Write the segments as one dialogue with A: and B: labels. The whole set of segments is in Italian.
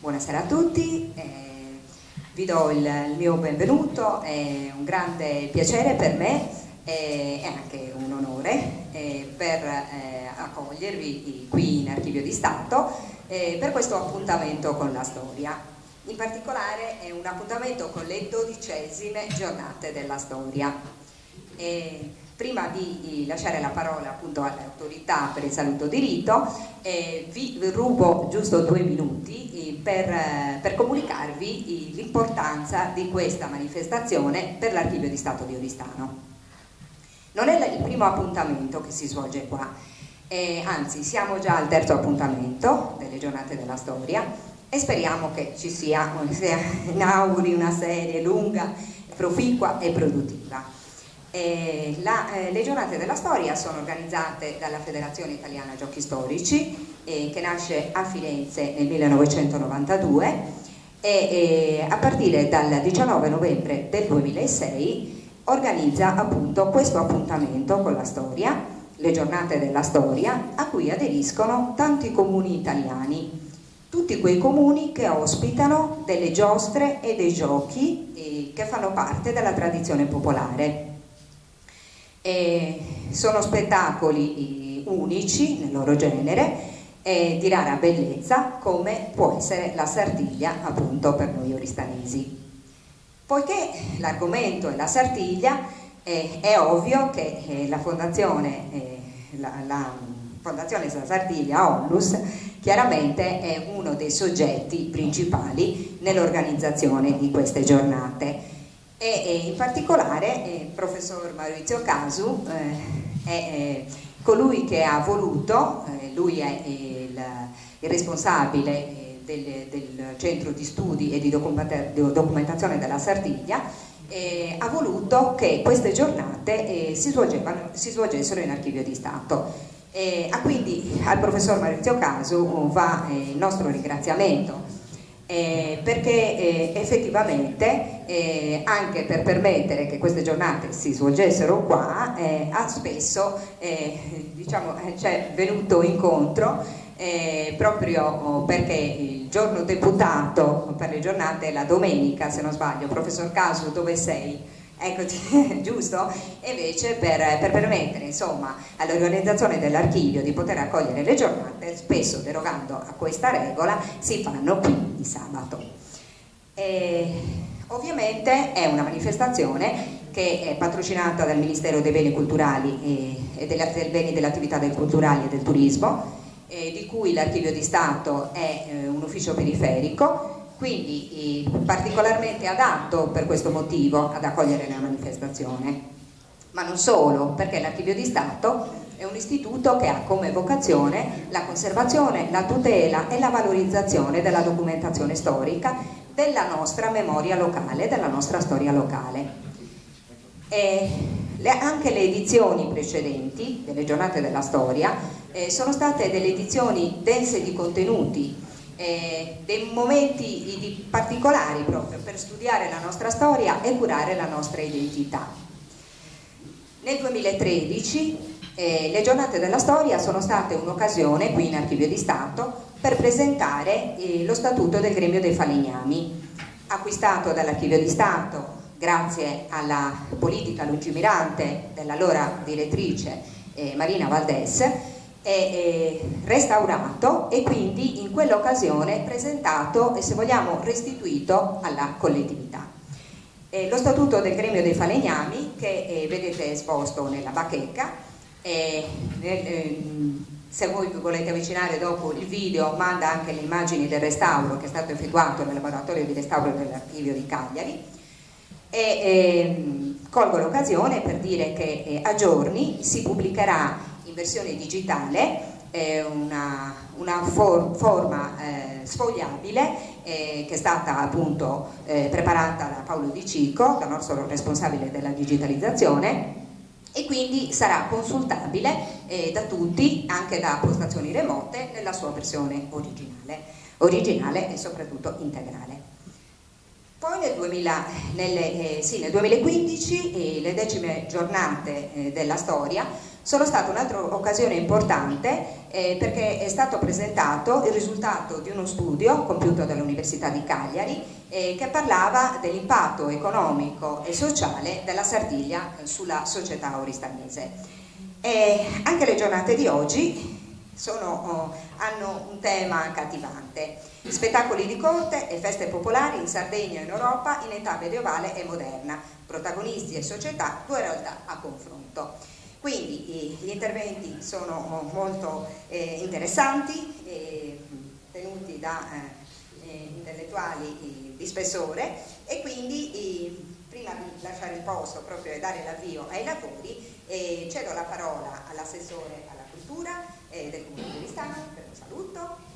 A: Buonasera a tutti, vi do il mio benvenuto, è un grande piacere per me e anche un onore per accogliervi qui in Archivio di Stato per questo appuntamento con la storia. In particolare è un appuntamento con le 12ª giornate della storia. Prima di lasciare la parola appunto alle autorità per il saluto di rito, vi rubo giusto 2 minuti per comunicarvi l'importanza di questa manifestazione per l'Archivio di Stato di Oristano. Non è il primo appuntamento che si svolge qua, anzi siamo già al 3° appuntamento delle giornate della storia e speriamo che ci sia, inauguri una serie lunga, proficua e produttiva. Le giornate della storia sono organizzate dalla Federazione Italiana Giochi Storici che nasce a Firenze nel 1992 e a partire dal 19 novembre del 2006 organizza appunto questo appuntamento con la storia, le giornate della storia, a cui aderiscono tanti comuni italiani, tutti quei comuni che ospitano delle giostre e dei giochi che fanno parte della tradizione popolare. Sono spettacoli unici nel loro genere e di rara bellezza, come può essere la Sardiglia appunto per noi oristanesi. Poiché l'argomento è la Sardiglia, è ovvio che la Fondazione Sardiglia Onlus chiaramente è uno dei soggetti principali nell'organizzazione di queste giornate. E in particolare il professor Maurizio Casu è colui che ha voluto, lui è il responsabile del centro di studi e di documentazione della Sardiglia, ha voluto che queste giornate si svolgessero in Archivio di Stato. Quindi al professor Maurizio Casu va il nostro ringraziamento. Perché effettivamente anche per permettere che queste giornate si svolgessero qua ha spesso c'è venuto incontro proprio perché il giorno deputato per le giornate è la domenica, se non sbaglio. Professor Casu, dove sei? Eccoti, giusto? E invece per permettere insomma all'organizzazione dell'archivio di poter accogliere le giornate, spesso derogando a questa regola, si fanno qui di sabato. Ovviamente è una manifestazione che è patrocinata dal Ministero dei Beni Culturali e dei Beni dell'Attività del Culturali e del Turismo, di cui l'Archivio di Stato è un ufficio periferico, quindi particolarmente adatto per questo motivo ad accogliere la manifestazione. Ma non solo, perché l'Archivio di Stato è un istituto che ha come vocazione la conservazione, la tutela e la valorizzazione della documentazione storica della nostra memoria locale, della nostra storia locale. Anche le edizioni precedenti delle giornate della storia sono state delle edizioni dense di contenuti, dei momenti particolari proprio per studiare la nostra storia e curare la nostra identità. Nel 2013 le giornate della storia sono state un'occasione qui in Archivio di Stato per presentare lo statuto del gremio dei falegnami, acquistato dall'Archivio di Stato grazie alla politica lungimirante dell'allora direttrice Marina Valdés, è restaurato e quindi in quell'occasione presentato e, se vogliamo, restituito alla collettività. Lo statuto del gremio dei falegnami che vedete esposto nella bacheca, se voi vi volete avvicinare dopo il video manda anche le immagini del restauro che è stato effettuato nel laboratorio di restauro dell'Archivio di Cagliari, colgo l'occasione per dire che a giorni si pubblicherà in versione digitale una forma sfogliabile che è stata appunto preparata da Paolo Di Cico, dal nostro responsabile della digitalizzazione, e quindi sarà consultabile da tutti, anche da postazioni remote, nella sua versione originale e soprattutto integrale. Poi nel 2015 le 10ime giornate della storia Sono stata un'altra occasione importante perché è stato presentato il risultato di uno studio compiuto dall'Università di Cagliari che parlava dell'impatto economico e sociale della Sardegna sulla società oristanese. Anche le giornate di oggi hanno un tema accattivante: spettacoli di corte e feste popolari in Sardegna e in Europa in età medievale e moderna, protagonisti e società, due realtà a confronto. Quindi gli interventi sono molto interessanti, tenuti da intellettuali di spessore, e quindi prima di lasciare il posto proprio e dare l'avvio ai lavori, cedo la parola all'assessore alla cultura del Comune di Oristano per un saluto.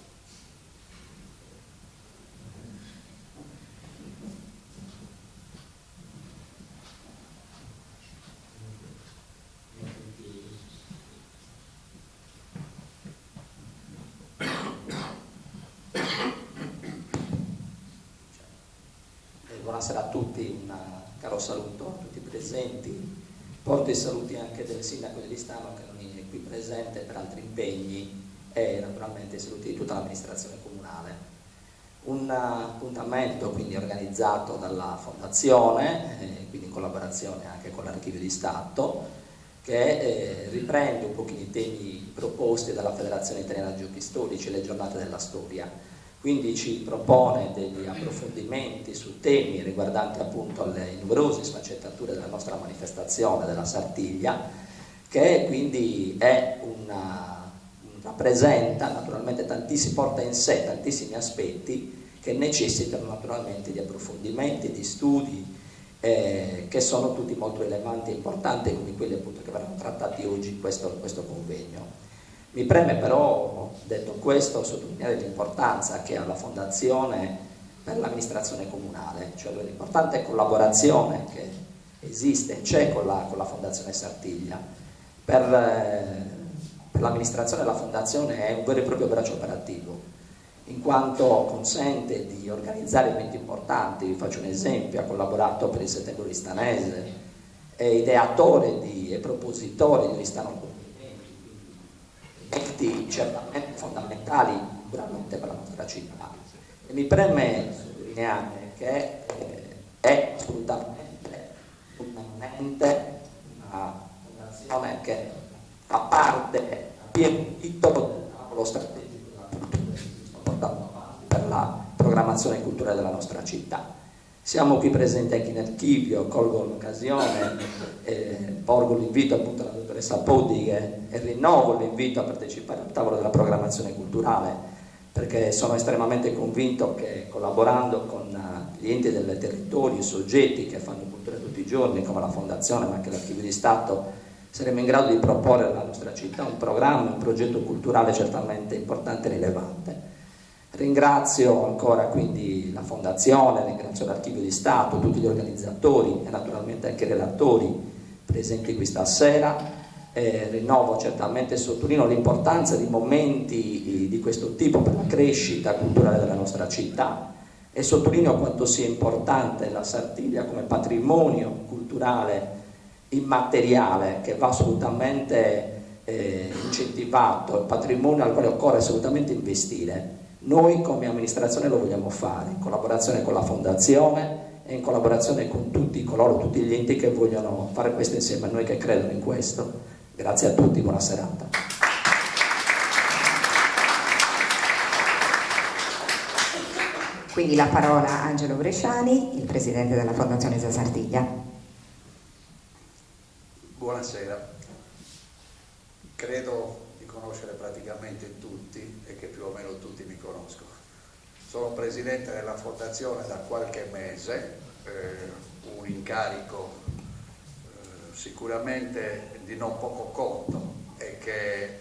B: Buonasera a tutti, un caro saluto a tutti i presenti. Porto i saluti anche del sindaco di Oristano, che non è qui presente per altri impegni, e naturalmente i saluti di tutta l'amministrazione comunale. Un appuntamento quindi organizzato dalla Fondazione, quindi in collaborazione anche con l'Archivio di Stato, che riprende un pochino i temi proposti dalla Federazione Italiana Giochi Storici, le giornate della storia. Quindi ci propone degli approfondimenti su temi riguardanti appunto le numerose sfaccettature della nostra manifestazione della Sardegna, che quindi rappresenta naturalmente porta in sé tantissimi aspetti che necessitano naturalmente di approfondimenti, di studi, che sono tutti molto rilevanti e importanti, come quelli appunto che verranno trattati oggi in questo convegno. Mi preme però, detto questo, sottolineare l'importanza che ha la Fondazione per l'amministrazione comunale, cioè l'importante collaborazione che esiste, c'è con la Fondazione Sardegna. Per l'amministrazione la Fondazione è un vero e proprio braccio operativo, in quanto consente di organizzare eventi importanti. Vi faccio un esempio: ha collaborato per il Settembre Oristanese, è ideatore e propositore di Oristano, certamente fondamentali naturalmente per la nostra città. E mi preme sottolineare che è assolutamente un ente, una fondazione che fa parte a pieno titolo del tavolo strategico della cultura che si sta portando avanti per la programmazione culturale della nostra città. Siamo qui presenti anche in archivio, colgo l'occasione, porgo l'invito appunto alla dottoressa Podi e rinnovo l'invito a partecipare al tavolo della programmazione culturale, perché sono estremamente convinto che collaborando con gli enti del territorio, i soggetti che fanno cultura tutti i giorni come la Fondazione ma anche l'Archivio di Stato, saremo in grado di proporre alla nostra città un programma, un progetto culturale certamente importante e rilevante. Ringrazio ancora quindi la Fondazione, ringrazio l'Archivio di Stato, tutti gli organizzatori e naturalmente anche i relatori presenti qui stasera. Rinnovo certamente e sottolineo l'importanza di momenti di questo tipo per la crescita culturale della nostra città, e sottolineo quanto sia importante la Sardegna come patrimonio culturale immateriale che va assolutamente incentivato, il patrimonio al quale occorre assolutamente investire. Noi come amministrazione lo vogliamo fare in collaborazione con la Fondazione e in collaborazione con tutti gli enti che vogliono fare questo insieme a noi, che credono in questo. Grazie a tutti, buona serata.
A: Quindi la parola a Angelo Bresciani, il presidente della Fondazione Sardegna.
C: Buonasera. Credo di conoscere praticamente tutti e che più o meno tutti mi conoscono. Sono presidente della Fondazione da qualche mese, un incarico sicuramente di non poco conto e che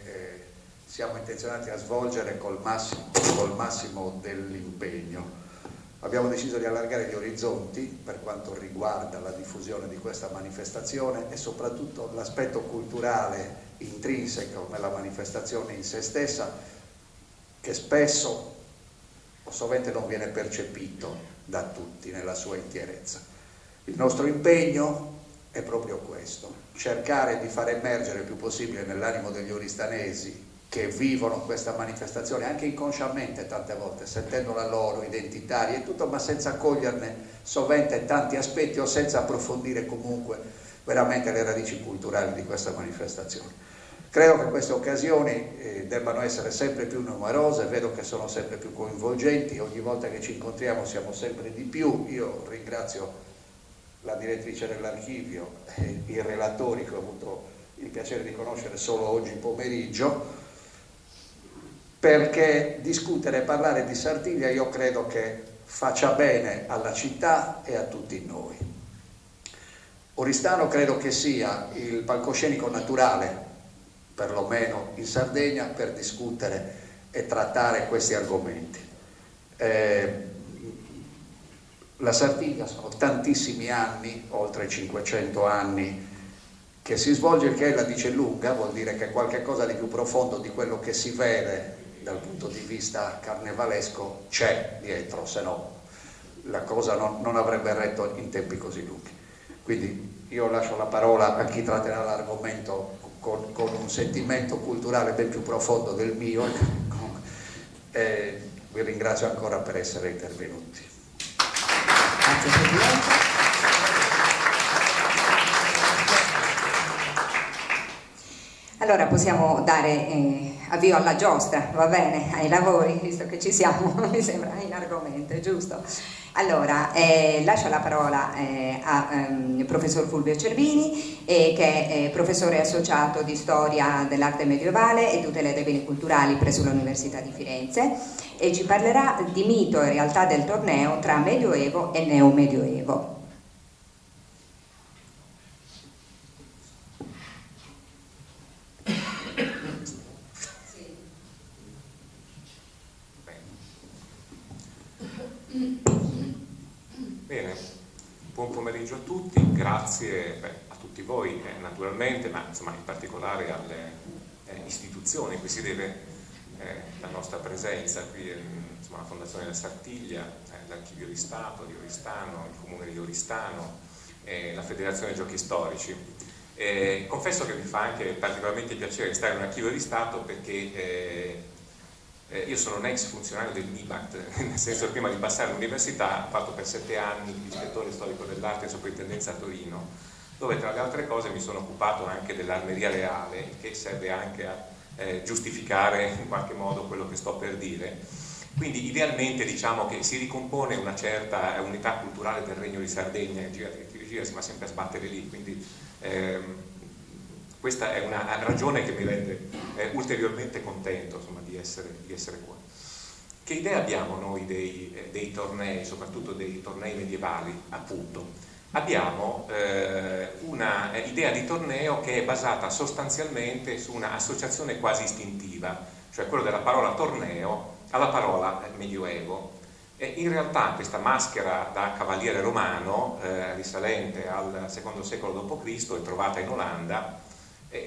C: siamo intenzionati a svolgere col massimo dell'impegno. Abbiamo deciso di allargare gli orizzonti per quanto riguarda la diffusione di questa manifestazione e soprattutto l'aspetto culturale intrinseco nella manifestazione in se stessa, che spesso o sovente non viene percepito da tutti nella sua intierezza. Il nostro impegno è proprio questo, cercare di far emergere il più possibile nell'animo degli oristanesi che vivono questa manifestazione anche inconsciamente tante volte, sentendola loro identitaria e tutto, ma senza coglierne sovente tanti aspetti o senza approfondire comunque veramente le radici culturali di questa manifestazione. Credo che queste occasioni debbano essere sempre più numerose, vedo che sono sempre più coinvolgenti, ogni volta che ci incontriamo siamo sempre di più. Io ringrazio la direttrice dell'archivio e i relatori che ho avuto il piacere di conoscere solo oggi pomeriggio, perché discutere e parlare di Sardegna io credo che faccia bene alla città e a tutti noi. Oristano credo che sia il palcoscenico naturale, perlomeno in Sardegna, per discutere e trattare questi argomenti. La Sardegna sono tantissimi anni, oltre 500 anni, che si svolge, il che la dice lunga, vuol dire che qualche cosa di più profondo di quello che si vede dal punto di vista carnevalesco c'è dietro, se no la cosa non avrebbe retto in tempi così lunghi. Quindi io lascio la parola a chi tratterà l'argomento con un sentimento culturale ben più profondo del mio e vi ringrazio ancora per essere intervenuti.
A: Grazie Presidente. Allora possiamo dare avvio alla giostra, va bene, ai lavori, visto che ci siamo, mi sembra in argomento, giusto? Allora, lascio la parola al professor Fulvio Cervini, che è professore associato di storia dell'arte medievale e tutela dei beni culturali presso l'Università di Firenze, e ci parlerà di mito e realtà del torneo tra Medioevo e Neomedioevo.
D: Bene, buon pomeriggio a tutti, grazie a tutti voi naturalmente, ma insomma in particolare alle istituzioni a cui si deve la nostra presenza qui, insomma, la Fondazione della Sartiglia, l'Archivio di Stato di Oristano, il Comune di Oristano, la Federazione Giochi Storici. Confesso che mi fa anche particolarmente piacere stare in un archivio di Stato perché io sono un ex funzionario del MIBACT, nel senso che prima di passare all'università ho fatto per 7 anni l'ispettore storico dell'arte in soprintendenza a Torino, dove tra le altre cose mi sono occupato anche dell'Armeria Reale, che serve anche a giustificare in qualche modo quello che sto per dire. Quindi idealmente diciamo che si ricompone una certa unità culturale del Regno di Sardegna, che gira si va sempre a sbattere lì, quindi questa è una ragione che mi rende ulteriormente contento, insomma, di essere qua. Che idea abbiamo noi dei tornei, soprattutto dei tornei medievali, appunto? Abbiamo una idea di torneo che è basata sostanzialmente su una associazione quasi istintiva, cioè quello della parola torneo alla parola medioevo. E in realtà questa maschera da cavaliere romano, risalente al II secolo d.C. e trovata in Olanda,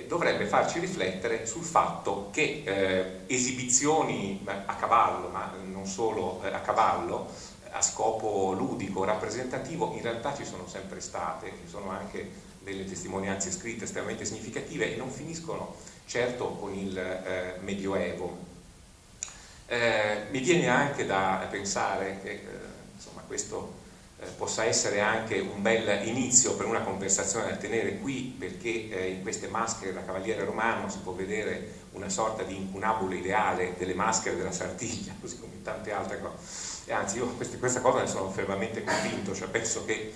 D: dovrebbe farci riflettere sul fatto che esibizioni a cavallo, ma non solo a cavallo, a scopo ludico, rappresentativo, in realtà ci sono sempre state, ci sono anche delle testimonianze scritte estremamente significative e non finiscono certo con il Medioevo. Mi viene anche da pensare che insomma, questo possa essere anche un bel inizio per una conversazione da tenere qui, perché in queste maschere da cavaliere romano si può vedere una sorta di incunabile ideale delle maschere della Sartiglia, così come in tante altre cose. E anzi, io questa cosa ne sono fermamente convinto, cioè penso che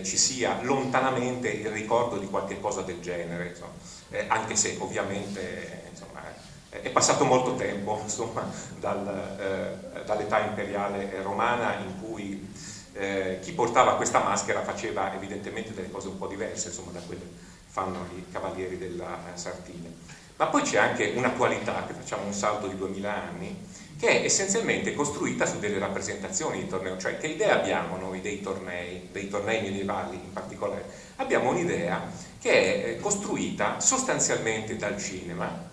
D: ci sia lontanamente il ricordo di qualche cosa del genere, insomma, anche se ovviamente insomma, è passato molto tempo insomma, dall'età imperiale romana, in cui chi portava questa maschera faceva evidentemente delle cose un po' diverse insomma, da quelle che fanno i cavalieri della Sartiglia. Ma poi c'è anche un'attualità, che facciamo un salto di 2000 anni, che è essenzialmente costruita su delle rappresentazioni di torneo. Cioè, che idea abbiamo noi dei tornei medievali in particolare? Abbiamo un'idea che è costruita sostanzialmente dal cinema,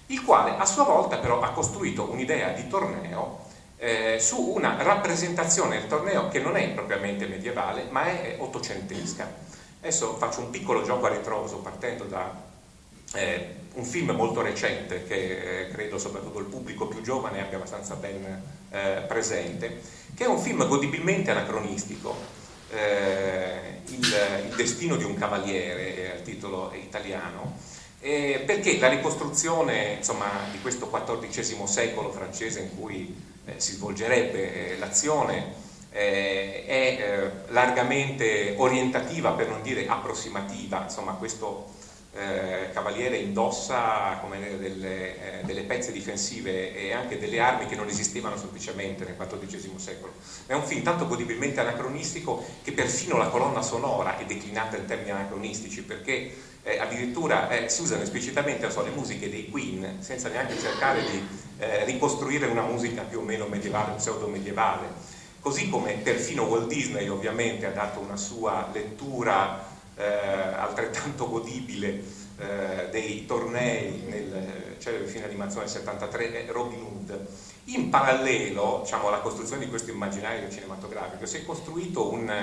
D: il quale a sua volta però ha costruito un'idea di torneo su una rappresentazione del torneo che non è propriamente medievale, ma è ottocentesca. Adesso faccio un piccolo gioco a ritroso partendo da un film molto recente che credo soprattutto il pubblico più giovane abbia abbastanza ben presente, che è un film godibilmente anacronistico, il destino di un cavaliere è il titolo italiano, perché la ricostruzione, insomma, di questo XIV secolo francese in cui si svolgerebbe l'azione è largamente orientativa, per non dire approssimativa. Insomma, questo cavaliere indossa come delle pezze difensive e anche delle armi che non esistevano semplicemente nel XIV secolo. È un film tanto godibilmente anacronistico che perfino la colonna sonora è declinata in termini anacronistici, perché addirittura si usano esplicitamente le musiche dei Queen senza neanche cercare di ricostruire una musica più o meno medievale, pseudo medievale, così come perfino Walt Disney ovviamente ha dato una sua lettura altrettanto godibile dei tornei nel celebre film d'animazione del 73 Robin Hood. In parallelo, diciamo, alla costruzione di questo immaginario cinematografico si è costruito un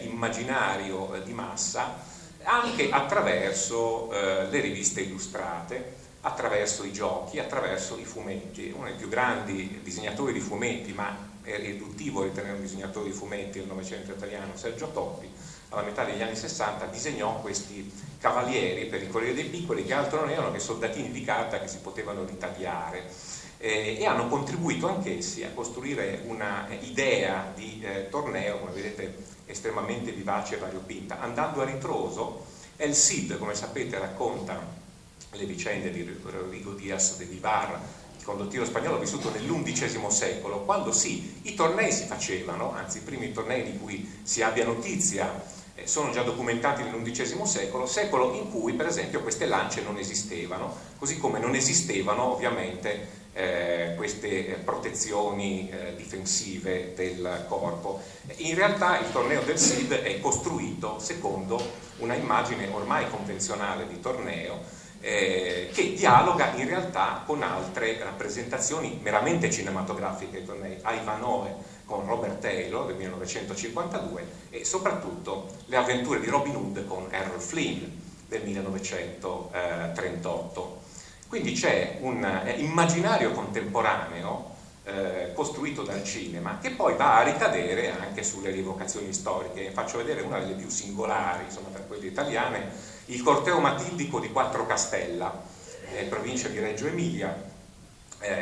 D: immaginario di massa anche attraverso le riviste illustrate, attraverso i giochi, attraverso i fumetti. Uno dei più grandi disegnatori di fumetti, ma è riduttivo ritenere un disegnatore di fumetti del Novecento italiano, Sergio Toppi, alla metà degli anni 60 disegnò questi cavalieri per il Corriere dei Piccoli, che altro non erano che soldatini di carta che si potevano ritagliare, e hanno contribuito anch'essi a costruire una idea di torneo, come vedete, estremamente vivace e variopinta. Andando a ritroso, El Cid, come sapete, racconta le vicende di Rodrigo Díaz de Vivar, il condottiero spagnolo vissuto nell'XI secolo, quando sì, i tornei si facevano, anzi i primi tornei di cui si abbia notizia sono già documentati nell'XI secolo, secolo in cui per esempio queste lance non esistevano, così come non esistevano ovviamente queste protezioni difensive del corpo. In realtà il torneo del Cid è costruito secondo una immagine ormai convenzionale di torneo, che dialoga in realtà con altre rappresentazioni meramente cinematografiche dei tornei. Ivanhoe con Robert Taylor del 1952 e soprattutto Le avventure di Robin Hood con Errol Flynn del 1938. Quindi c'è un immaginario contemporaneo costruito dal cinema, che poi va a ricadere anche sulle rievocazioni storiche. Faccio vedere una delle più singolari, insomma, per quelle italiane, il corteo matildico di Quattro Castella, provincia di Reggio Emilia.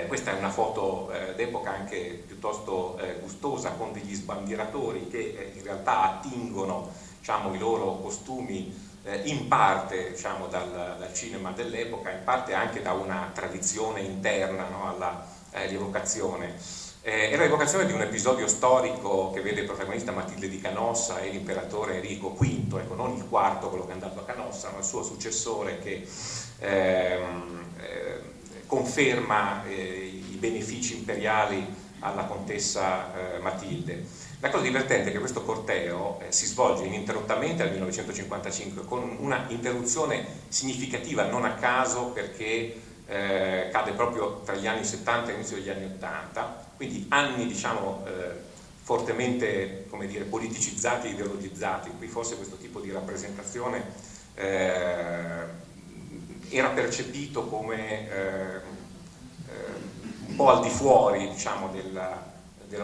D: Questa è una foto d'epoca anche piuttosto gustosa, con degli sbandieratori che in realtà attingono, diciamo, i loro costumi in parte, diciamo, dal cinema dell'epoca, in parte anche da una tradizione interna, no, alla rievocazione. È la rievocazione di un episodio storico che vede protagonista Matilde di Canossa e l'imperatore Enrico V, ecco, non il quarto, quello che è andato a Canossa, ma il suo successore, che conferma i benefici imperiali alla contessa Matilde. La cosa divertente è che questo corteo si svolge ininterrottamente nel 1955, con una interruzione significativa non a caso, perché cade proprio tra gli anni 70 e l'inizio degli anni 80, quindi anni, diciamo, fortemente, come dire, politicizzati e ideologizzati, in cui forse questo tipo di rappresentazione era percepito come un po' al di fuori, diciamo, della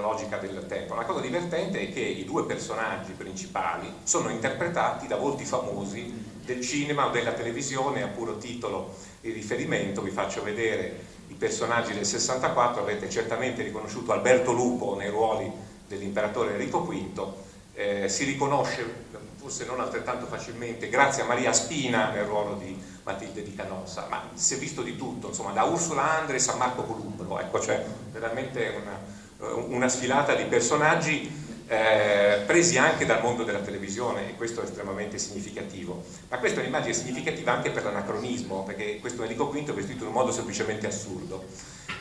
D: logica del tempo. La cosa divertente è che i due personaggi principali sono interpretati da volti famosi del cinema o della televisione. A puro titolo di riferimento vi faccio vedere i personaggi del 64. Avete certamente riconosciuto Alberto Lupo nei ruoli dell'imperatore Enrico V, si riconosce forse non altrettanto facilmente grazie a Maria Spina nel ruolo di Matilde di Canossa, ma si è visto di tutto, insomma, da Ursula Andress a Marco Columbro, ecco, cioè veramente una sfilata di personaggi presi anche dal mondo della televisione, e questo è estremamente significativo. Ma questa è un'immagine significativa anche per l'anacronismo, perché questo Enrico V è vestito in un modo semplicemente assurdo,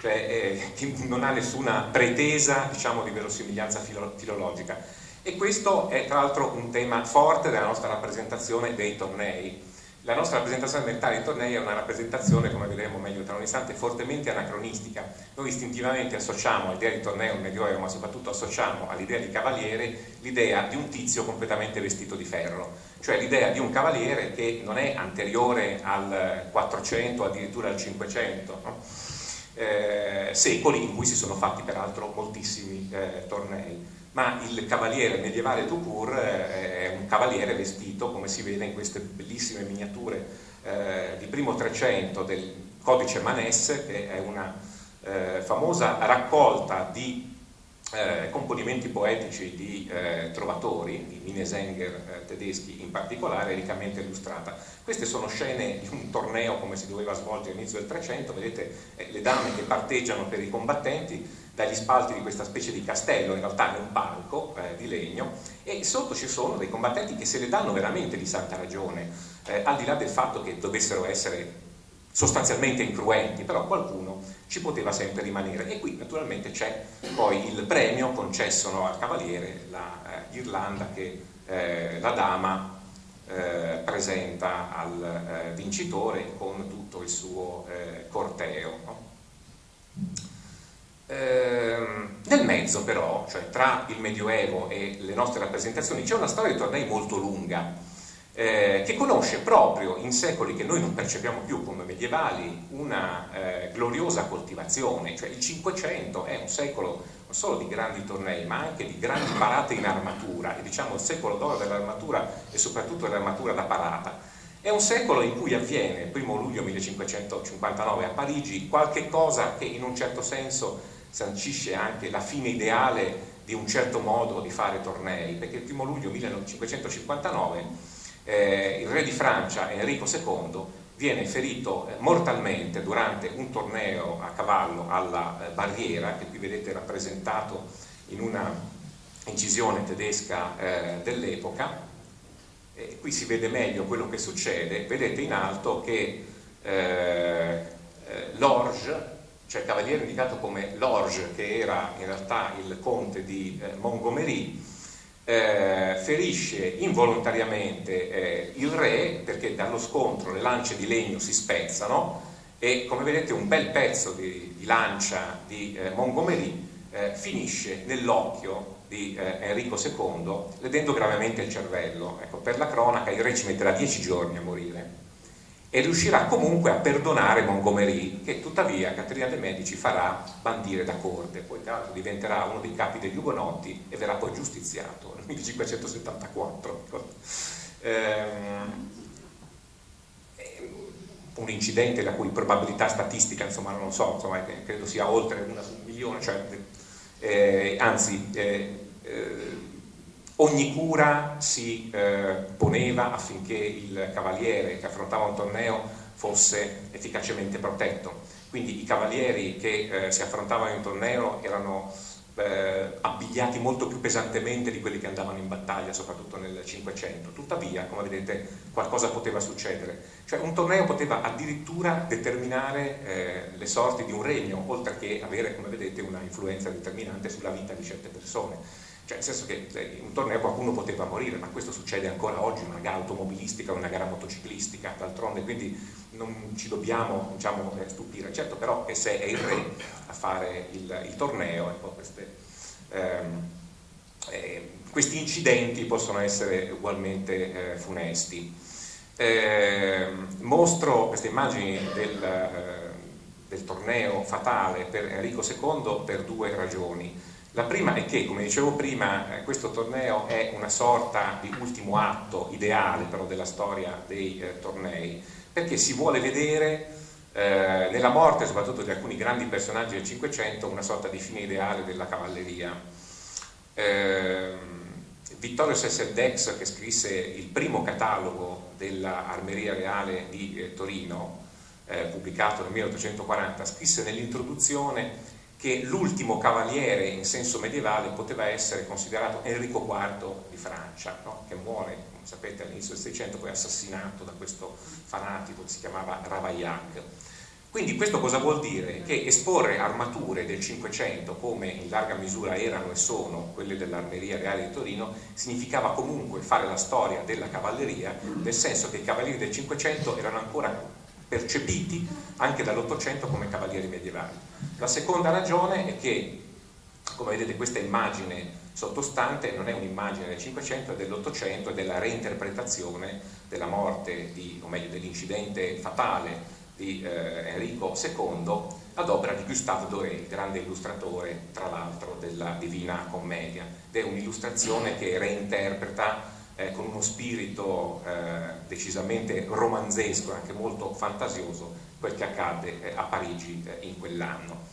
D: cioè non ha nessuna pretesa, diciamo, di verosimiglianza filologica. E questo è tra l'altro un tema forte della nostra rappresentazione dei tornei. La nostra rappresentazione mentale dei tornei è una rappresentazione, come vedremo meglio tra un istante, fortemente anacronistica. Noi istintivamente associamo all'idea di torneo nel Medioevo, ma soprattutto associamo all'idea di cavaliere l'idea di un tizio completamente vestito di ferro, cioè l'idea di un cavaliere che non è anteriore al 400, addirittura al 500, no? Secoli in cui si sono fatti peraltro moltissimi tornei. Ma il cavaliere medievale tout court è un cavaliere vestito, come si vede in queste bellissime miniature di primo 300 del codice Manesse, che è una famosa raccolta di componimenti poetici di trovatori, di Minnesänger tedeschi in particolare, riccamente illustrata. Queste sono scene di un torneo come si doveva svolgere all'inizio del 300, vedete le dame che parteggiano per i combattenti dagli spalti di questa specie di castello, in realtà è un palco di legno, e sotto ci sono dei combattenti che se le danno veramente di santa ragione, al di là del fatto che dovessero essere sostanzialmente incruenti, però qualcuno ci poteva sempre rimanere. E qui naturalmente c'è poi il premio concesso al cavaliere, la ghirlanda che la dama presenta al vincitore con tutto il suo corteo, no? Nel mezzo però, cioè tra il Medioevo e le nostre rappresentazioni, c'è una storia di tornei molto lunga, che conosce proprio in secoli che noi non percepiamo più come medievali una gloriosa coltivazione. Cioè il 500 è un secolo non solo di grandi tornei ma anche di grandi parate in armatura, e diciamo il secolo d'oro dell'armatura e soprattutto dell'armatura da parata. È un secolo in cui avviene, il 1 luglio 1559 a Parigi, qualche cosa che in un certo senso sancisce anche la fine ideale di un certo modo di fare tornei, perché il 1 luglio 1559 il re di Francia, Enrico II, viene ferito mortalmente durante un torneo a cavallo alla Barriera, che qui vedete rappresentato in una incisione tedesca dell'epoca. Qui si vede meglio quello che succede, vedete in alto che l'Orge, cioè il cavaliere indicato come l'Orge, che era in realtà il conte di Montgomery, ferisce involontariamente il re, perché dallo scontro le lance di legno si spezzano e come vedete un bel pezzo di lancia di Montgomery finisce nell'occhio di Enrico II, ledendo gravemente il cervello. Ecco, per la cronaca il re ci metterà 10 giorni a morire e riuscirà comunque a perdonare Montgomery, che tuttavia Caterina de' Medici farà bandire da corte. Poi tra l'altro diventerà uno dei capi degli Ugonotti e verrà poi giustiziato nel 1574. Un incidente la cui probabilità statistica, insomma, non lo so, insomma, credo sia oltre 1 su 1 milione, cioè, ogni cura si poneva affinché il cavaliere che affrontava un torneo fosse efficacemente protetto. Quindi i cavalieri che si affrontavano in un torneo erano abbigliati molto più pesantemente di quelli che andavano in battaglia, soprattutto nel 500. Tuttavia, come vedete, qualcosa poteva succedere. Cioè un torneo poteva addirittura determinare le sorti di un regno, oltre che avere, come vedete, una influenza determinante sulla vita di certe persone. Cioè, nel senso che in un torneo qualcuno poteva morire, ma questo succede ancora oggi, una gara automobilistica o una gara motociclistica, d'altronde, quindi non ci dobbiamo, diciamo, stupire. Certo, però che se è il re a fare il torneo, ecco, questi incidenti possono essere ugualmente funesti. Mostro queste immagini del torneo fatale per Enrico II per 2 ragioni. La prima è che, come dicevo prima, questo torneo è una sorta di ultimo atto ideale però della storia dei tornei, perché si vuole vedere nella morte soprattutto di alcuni grandi personaggi del Cinquecento una sorta di fine ideale della cavalleria. Vittorio Sesseldex, che scrisse il primo catalogo dell'Armeria Reale di Torino, pubblicato nel 1840, scrisse nell'introduzione che l'ultimo cavaliere in senso medievale poteva essere considerato Enrico IV di Francia, no? Che muore, come sapete, all'inizio del 600, poi assassinato da questo fanatico che si chiamava Ravaillac. Quindi questo cosa vuol dire? Che esporre armature del Cinquecento, come in larga misura erano e sono quelle dell'Armeria Reale di Torino, significava comunque fare la storia della cavalleria, nel senso che i cavalieri del Cinquecento erano ancora percepiti anche dall'Ottocento come cavalieri medievali. La seconda ragione è che, come vedete, questa immagine sottostante non è un'immagine del Cinquecento, è dell'Ottocento, è della reinterpretazione della morte, o meglio dell'incidente fatale di Enrico II ad opera di Gustave Doré, il grande illustratore tra l'altro della Divina Commedia, ed è un'illustrazione che reinterpreta con uno spirito decisamente romanzesco e anche molto fantasioso quel che accadde a Parigi in quell'anno.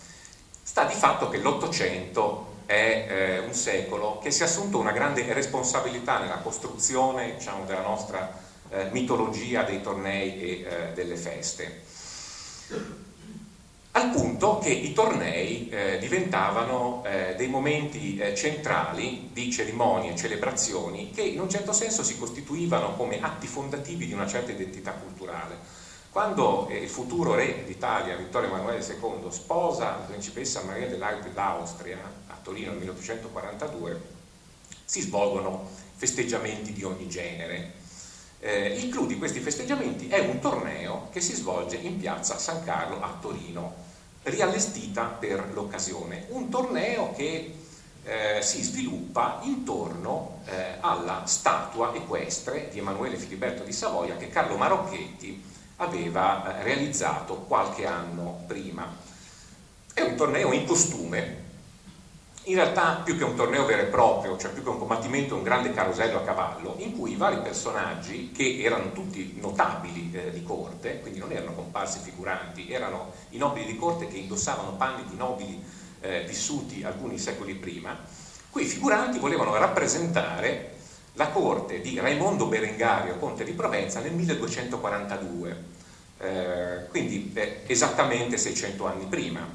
D: Sta di fatto che l'Ottocento è un secolo che si è assunto una grande responsabilità nella costruzione, diciamo, della nostra mitologia dei tornei e delle feste, al punto che i tornei diventavano dei momenti centrali di cerimonie e celebrazioni che in un certo senso si costituivano come atti fondativi di una certa identità culturale. Quando il futuro re d'Italia, Vittorio Emanuele II, sposa la principessa Maria dell'Austria a Torino nel 1842, si svolgono festeggiamenti di ogni genere. Il clou di questi festeggiamenti è un torneo che si svolge in piazza San Carlo a Torino, riallestita per l'occasione. Un torneo che si sviluppa intorno alla statua equestre di Emanuele Filiberto di Savoia che Carlo Marocchetti aveva realizzato qualche anno prima. È un torneo in costume, in realtà più che un torneo vero e proprio, cioè più che un combattimento, è un grande carosello a cavallo in cui i vari personaggi, che erano tutti notabili di corte, quindi non erano comparsi figuranti, erano i nobili di corte che indossavano panni di nobili vissuti alcuni secoli prima. Quei figuranti volevano rappresentare la corte di Raimondo Berengario, conte di Provenza, nel 1242, quindi esattamente 600 anni prima.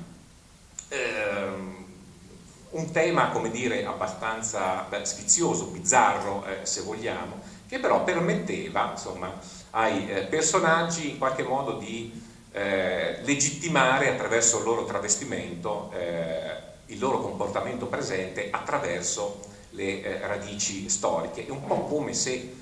D: Un tema, come dire, abbastanza sfizioso, bizzarro, se vogliamo, che però permetteva, insomma, ai personaggi in qualche modo di legittimare attraverso il loro travestimento il loro comportamento presente attraverso le radici storiche. È un po' come se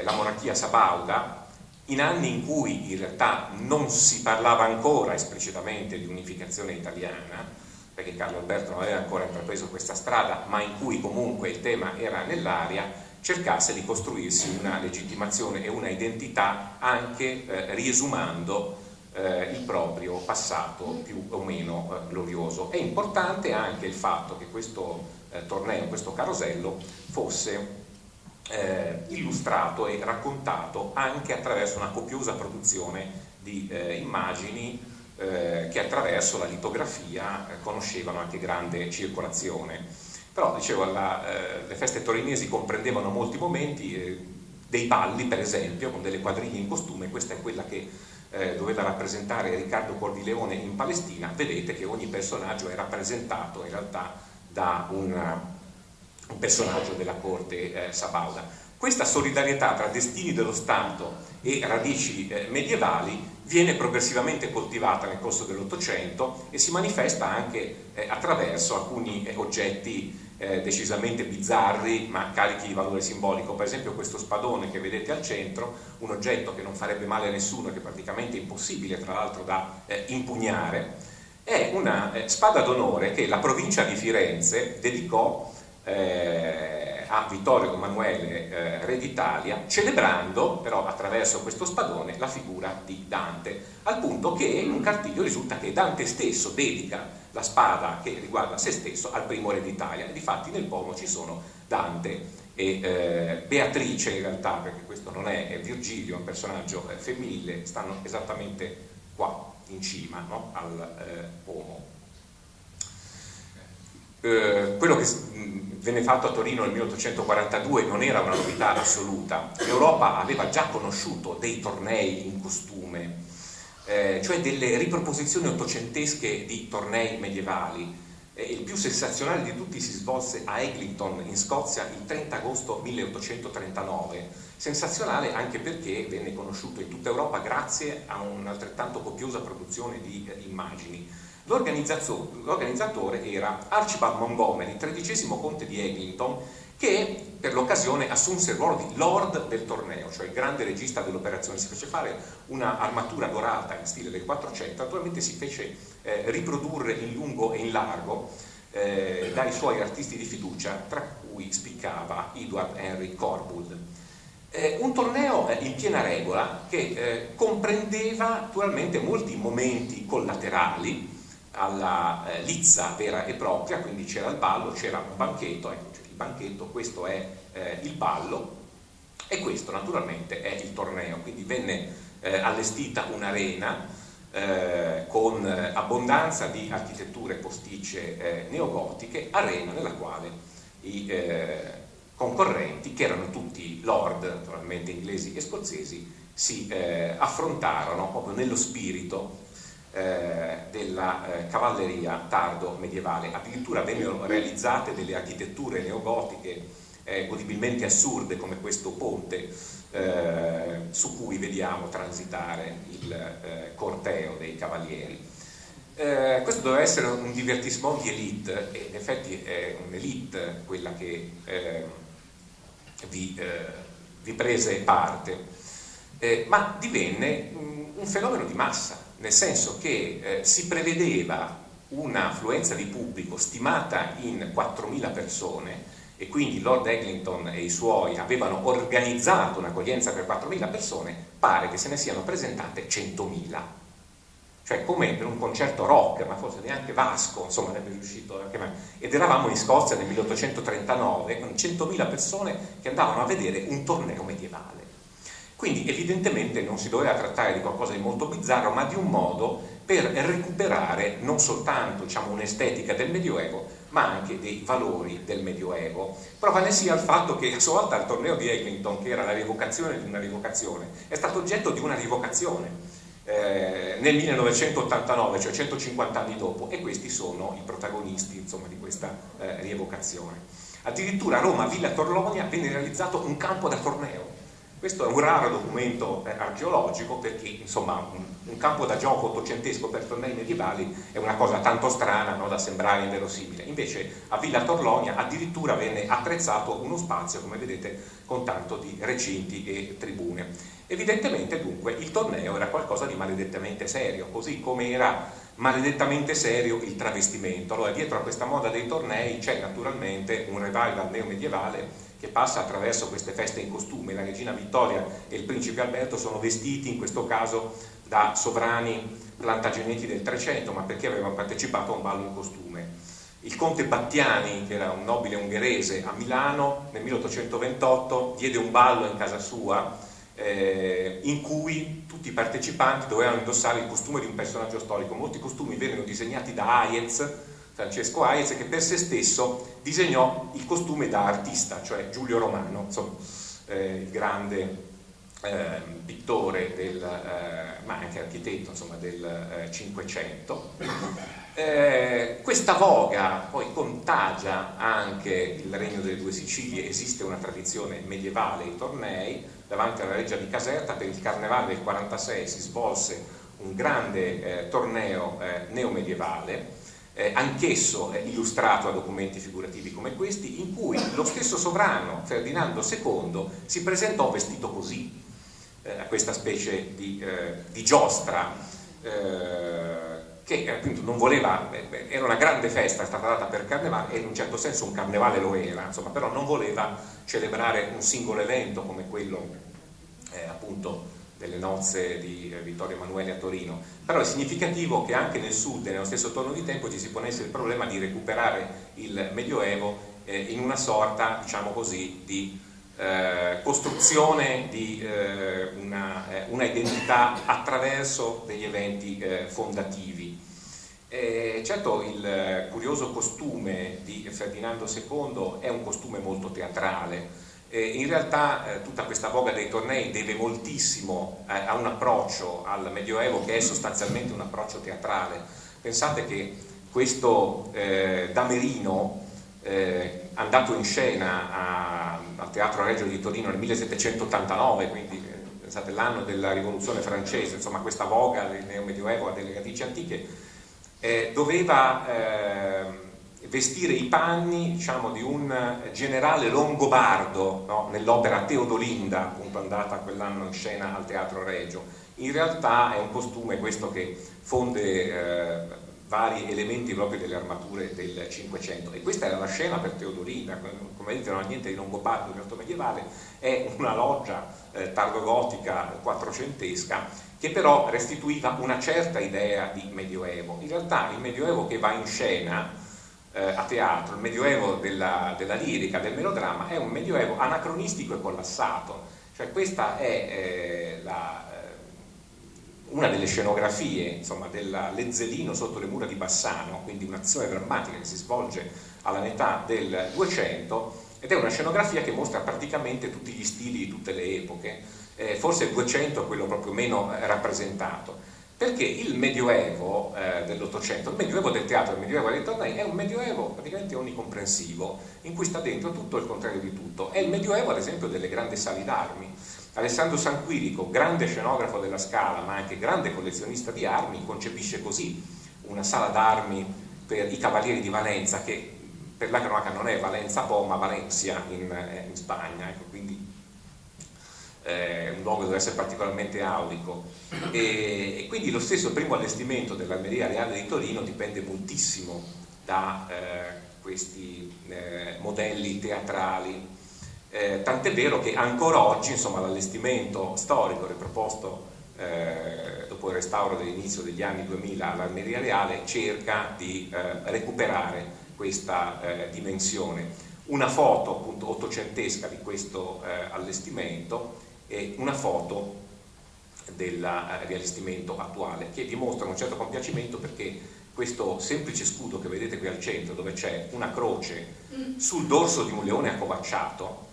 D: la monarchia sabauda, in anni in cui in realtà non si parlava ancora esplicitamente di unificazione italiana, perché Carlo Alberto non aveva ancora intrapreso questa strada, ma in cui comunque il tema era nell'aria, cercasse di costruirsi una legittimazione e una identità anche riesumando il proprio passato più o meno glorioso. È importante anche il fatto che questo torneo, questo carosello, fosse illustrato e raccontato anche attraverso una copiosa produzione di immagini che attraverso la litografia conoscevano anche grande circolazione. Però, dicevo, le feste torinesi comprendevano molti momenti, dei balli per esempio, con delle quadriglie in costume. Questa è quella che doveva rappresentare Riccardo Cordileone in Palestina. Vedete che ogni personaggio è rappresentato in realtà da un personaggio della corte sabauda. Questa solidarietà tra destini dello Stato e radici medievali viene progressivamente coltivata nel corso dell'Ottocento e si manifesta anche attraverso alcuni oggetti decisamente bizzarri ma carichi di valore simbolico. Per esempio questo spadone che vedete al centro, un oggetto che non farebbe male a nessuno, che è praticamente impossibile tra l'altro da impugnare, è una spada d'onore che la provincia di Firenze dedicò a Vittorio Emanuele, re d'Italia, celebrando però attraverso questo spadone la figura di Dante, al punto che in un cartiglio risulta che Dante stesso dedica la spada che riguarda se stesso al primo re d'Italia, e difatti nel pomo ci sono Dante e Beatrice, in realtà, perché questo non è Virgilio, è un personaggio femminile, stanno esattamente qua in cima, no? Al pomo. Quello che venne fatto a Torino nel 1842 non era una novità assoluta. L'Europa aveva già conosciuto dei tornei in costume, cioè delle riproposizioni ottocentesche di tornei medievali, il più sensazionale di tutti si svolse a Eglinton in Scozia il 30 agosto 1839, sensazionale anche perché venne conosciuto in tutta Europa grazie a un'altrettanto copiosa produzione di immagini. L'organizzatore era Archibald Montgomery, 13° conte di Eglinton, che per l'occasione assunse il ruolo di Lord del torneo, cioè il grande regista dell'operazione. Si fece fare una armatura dorata in stile del 400, naturalmente si fece riprodurre in lungo e in largo dai suoi artisti di fiducia, tra cui spiccava Edward Henry Corbould. Un torneo in piena regola che comprendeva naturalmente molti momenti collaterali alla lizza vera e propria, quindi c'era il ballo, c'era un banchetto, ecco, c'è il banchetto, questo è il ballo e questo naturalmente è il torneo, quindi venne allestita un'arena con abbondanza di architetture posticce neogotiche, arena nella quale i concorrenti, che erano tutti lord, naturalmente inglesi e scozzesi, si affrontarono proprio nello spirito della cavalleria tardo medievale. Addirittura vennero realizzate delle architetture neogotiche godibilmente assurde, come questo ponte su cui vediamo transitare il corteo dei cavalieri. Questo doveva essere un divertissement di elite, e in effetti è un'elite quella che vi prese parte, ma divenne un fenomeno di massa, nel senso che si prevedeva un'affluenza di pubblico stimata in 4.000 persone, e quindi Lord Eglinton e i suoi avevano organizzato un'accoglienza per 4.000 persone. Pare che se ne siano presentate 100.000, cioè come per un concerto rock, ma forse neanche Vasco insomma sarebbe riuscito anche mai. Ed eravamo in Scozia nel 1839 con 100.000 persone che andavano a vedere un torneo medievale. Quindi evidentemente non si doveva trattare di qualcosa di molto bizzarro, ma di un modo per recuperare non soltanto, diciamo, un'estetica del Medioevo, ma anche dei valori del Medioevo. Prova ne sia il fatto che a sua volta il torneo di Eglinton, che era la rievocazione di una rievocazione, è stato oggetto di una rievocazione nel 1989, cioè 150 anni dopo, e questi sono i protagonisti, insomma, di questa rievocazione. Addirittura a Roma, Villa Torlonia, venne realizzato un campo da torneo. Questo è un raro documento archeologico, perché insomma un campo da gioco ottocentesco per tornei medievali è una cosa tanto strana, no, da sembrare inverosimile. Invece a Villa Torlonia addirittura venne attrezzato uno spazio, come vedete, con tanto di recinti e tribune. Evidentemente dunque il torneo era qualcosa di maledettamente serio, così come era maledettamente serio il travestimento. Allora dietro a questa moda dei tornei c'è naturalmente un revival neomedievale che passa attraverso queste feste in costume. La regina Vittoria e il principe Alberto sono vestiti in questo caso da sovrani plantageneti del 300, ma perché avevano partecipato a un ballo in costume. Il conte Battiani, che era un nobile ungherese, a Milano nel 1828 diede un ballo in casa sua in cui tutti i partecipanti dovevano indossare il costume di un personaggio storico. Molti costumi vennero disegnati da Hayez, Francesco Hayez, che per se stesso disegnò il costume da artista, cioè Giulio Romano, insomma, il grande pittore ma anche architetto, insomma, del Cinquecento. Questa voga poi contagia anche il Regno delle Due Sicilie. Esiste una tradizione medievale ai tornei. Davanti alla Reggia di Caserta, per il Carnevale del 46, si svolse un grande torneo neomedievale, anch'esso illustrato a documenti figurativi come questi, in cui lo stesso sovrano Ferdinando II si presentò vestito così, a questa specie di giostra, che appunto non voleva, era una grande festa, è stata data per Carnevale, e in un certo senso un carnevale lo era, insomma, però non voleva celebrare un singolo evento come quello appunto delle nozze di Vittorio Emanuele a Torino. Però è significativo che anche nel sud e nello stesso torno di tempo ci si ponesse il problema di recuperare il Medioevo in una sorta, diciamo così, di costruzione di una identità attraverso degli eventi fondativi. Certo, il curioso costume di Ferdinando II è un costume molto teatrale. In realtà tutta questa voga dei tornei deve moltissimo a un approccio al Medioevo che è sostanzialmente un approccio teatrale. Pensate che questo Damerino, andato in scena al Teatro Regio di Torino nel 1789, quindi pensate l'anno della rivoluzione francese, insomma questa voga del neomedioevo delle radici antiche, doveva vestire i panni, diciamo, di un generale longobardo, no? Nell'opera Teodolinda, appunto andata quell'anno in scena al Teatro Regio. In realtà è un costume questo che fonde vari elementi proprio delle armature del Cinquecento, e questa era la scena per Teodolinda. Come vedete non ha niente di longobardo in alto medievale, è una loggia tardogotica quattrocentesca che però restituiva una certa idea di medioevo. In realtà il medioevo che va in scena a teatro, il medioevo della lirica, del melodramma, è un medioevo anacronistico e collassato, cioè questa è una delle scenografie, insomma, della Lezzelino sotto le mura di Bassano, quindi un'azione drammatica che si svolge alla metà del 200, ed è una scenografia che mostra praticamente tutti gli stili di tutte le epoche. Forse il 200 è quello proprio meno rappresentato, perché il medioevo dell'Ottocento, il medioevo del teatro, il medioevo dei tornei, è un medioevo praticamente onnicomprensivo, in cui sta dentro tutto il contrario di tutto. È il medioevo, ad esempio, delle grandi sale d'armi. Alessandro Sanquirico, grande scenografo della Scala, ma anche grande collezionista di armi, concepisce così una sala d'armi per i Cavalieri di Valenza, che per la cronaca non è Valenza Po, ma Valencia in Spagna, ecco, quindi un luogo deve essere particolarmente aulico, e quindi lo stesso primo allestimento dell'Armeria Reale di Torino dipende moltissimo da questi modelli teatrali, tant'è vero che ancora oggi, insomma, l'allestimento storico riproposto dopo il restauro dell'inizio degli anni 2000 all'Armeria Reale cerca di recuperare questa dimensione. Una foto appunto ottocentesca di questo allestimento e una foto del riallestimento attuale, che dimostra un certo compiacimento, perché questo semplice scudo che vedete qui al centro, dove c'è una croce sul dorso di un leone accovacciato,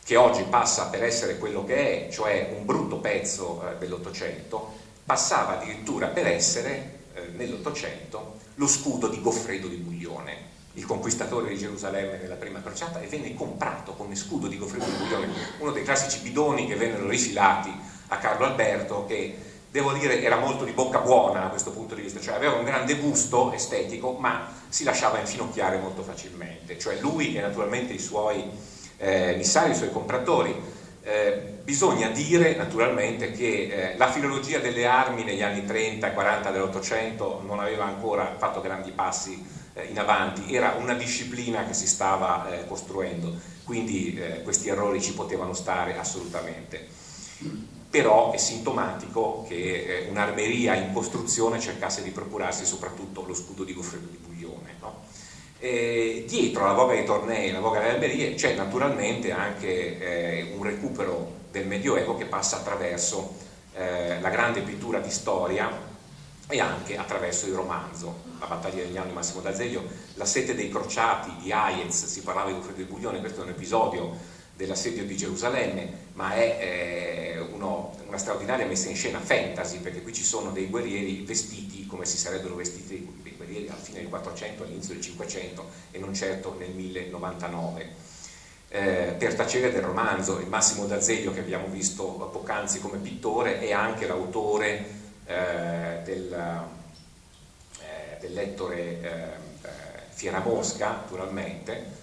D: che oggi passa per essere quello che è, cioè un brutto pezzo dell'Ottocento, passava addirittura per essere nell'Ottocento lo scudo di Goffredo di Buglione, il conquistatore di Gerusalemme nella prima crociata, e venne comprato come scudo di Goffredo di Buglione, uno dei classici bidoni che vennero rifilati a Carlo Alberto, che devo dire era molto di bocca buona da questo punto di vista, cioè aveva un grande gusto estetico, ma si lasciava infinocchiare molto facilmente, cioè lui e naturalmente i suoi emissari, i suoi compratori. Bisogna dire naturalmente che la filologia delle armi negli anni 30 e 40 dell'Ottocento non aveva ancora fatto grandi passi in avanti, era una disciplina che si stava costruendo, quindi questi errori ci potevano stare assolutamente. Però è sintomatico che un'armeria in costruzione cercasse di procurarsi soprattutto lo scudo di Goffredo di Buglione, no? Dietro la voga dei tornei, la voga delle armerie, c'è naturalmente anche un recupero del Medioevo che passa attraverso la grande pittura di storia e anche attraverso il romanzo. La battaglia degli anni, Massimo d'Azeglio, la sete dei crociati di Hayez, si parlava di Goffredo di Buglione, questo è un episodio dell'assedio di Gerusalemme, ma è una straordinaria messa in scena fantasy, perché qui ci sono dei guerrieri vestiti come si sarebbero vestiti dei guerrieri alla fine del 400, all'inizio del 500 e non certo nel 1099. Per tacere del romanzo, il Massimo d'Azeglio che abbiamo visto poc'anzi come pittore è anche l'autore dell'Ettore Fieramosca, naturalmente,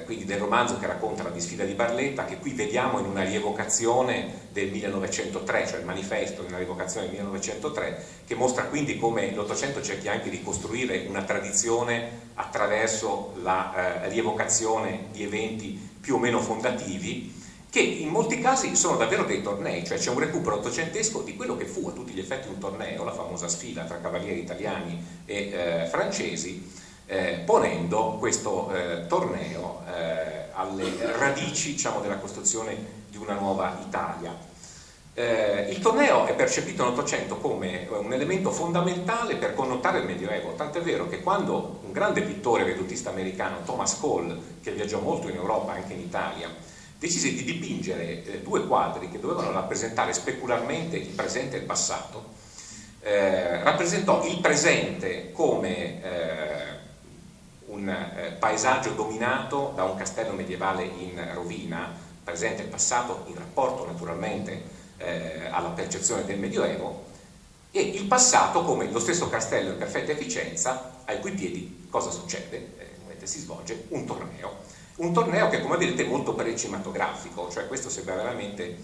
D: quindi del romanzo che racconta la disfida di Barletta, che qui vediamo in una rievocazione del 1903, cioè il manifesto in una rievocazione del 1903, che mostra quindi come l'Ottocento cerchi anche di costruire una tradizione attraverso la rievocazione di eventi più o meno fondativi, che in molti casi sono davvero dei tornei, cioè c'è un recupero ottocentesco di quello che fu a tutti gli effetti un torneo, la famosa sfida tra cavalieri italiani e francesi, ponendo questo torneo alle radici, diciamo, della costruzione di una nuova Italia. Il torneo è percepito nell'Ottocento come un elemento fondamentale per connotare il Medioevo, tant'è vero che quando un grande pittore veduttista americano, Thomas Cole, che viaggiò molto in Europa, anche in Italia, decise di dipingere due quadri che dovevano rappresentare specularmente il presente e il passato, rappresentò il presente come un paesaggio dominato da un castello medievale in rovina, presente e passato in rapporto naturalmente alla percezione del Medioevo, e il passato come lo stesso castello in perfetta efficienza, ai cui piedi cosa succede? Si svolge un torneo che, come vedete, è molto precinematografico, cioè questo sembra veramente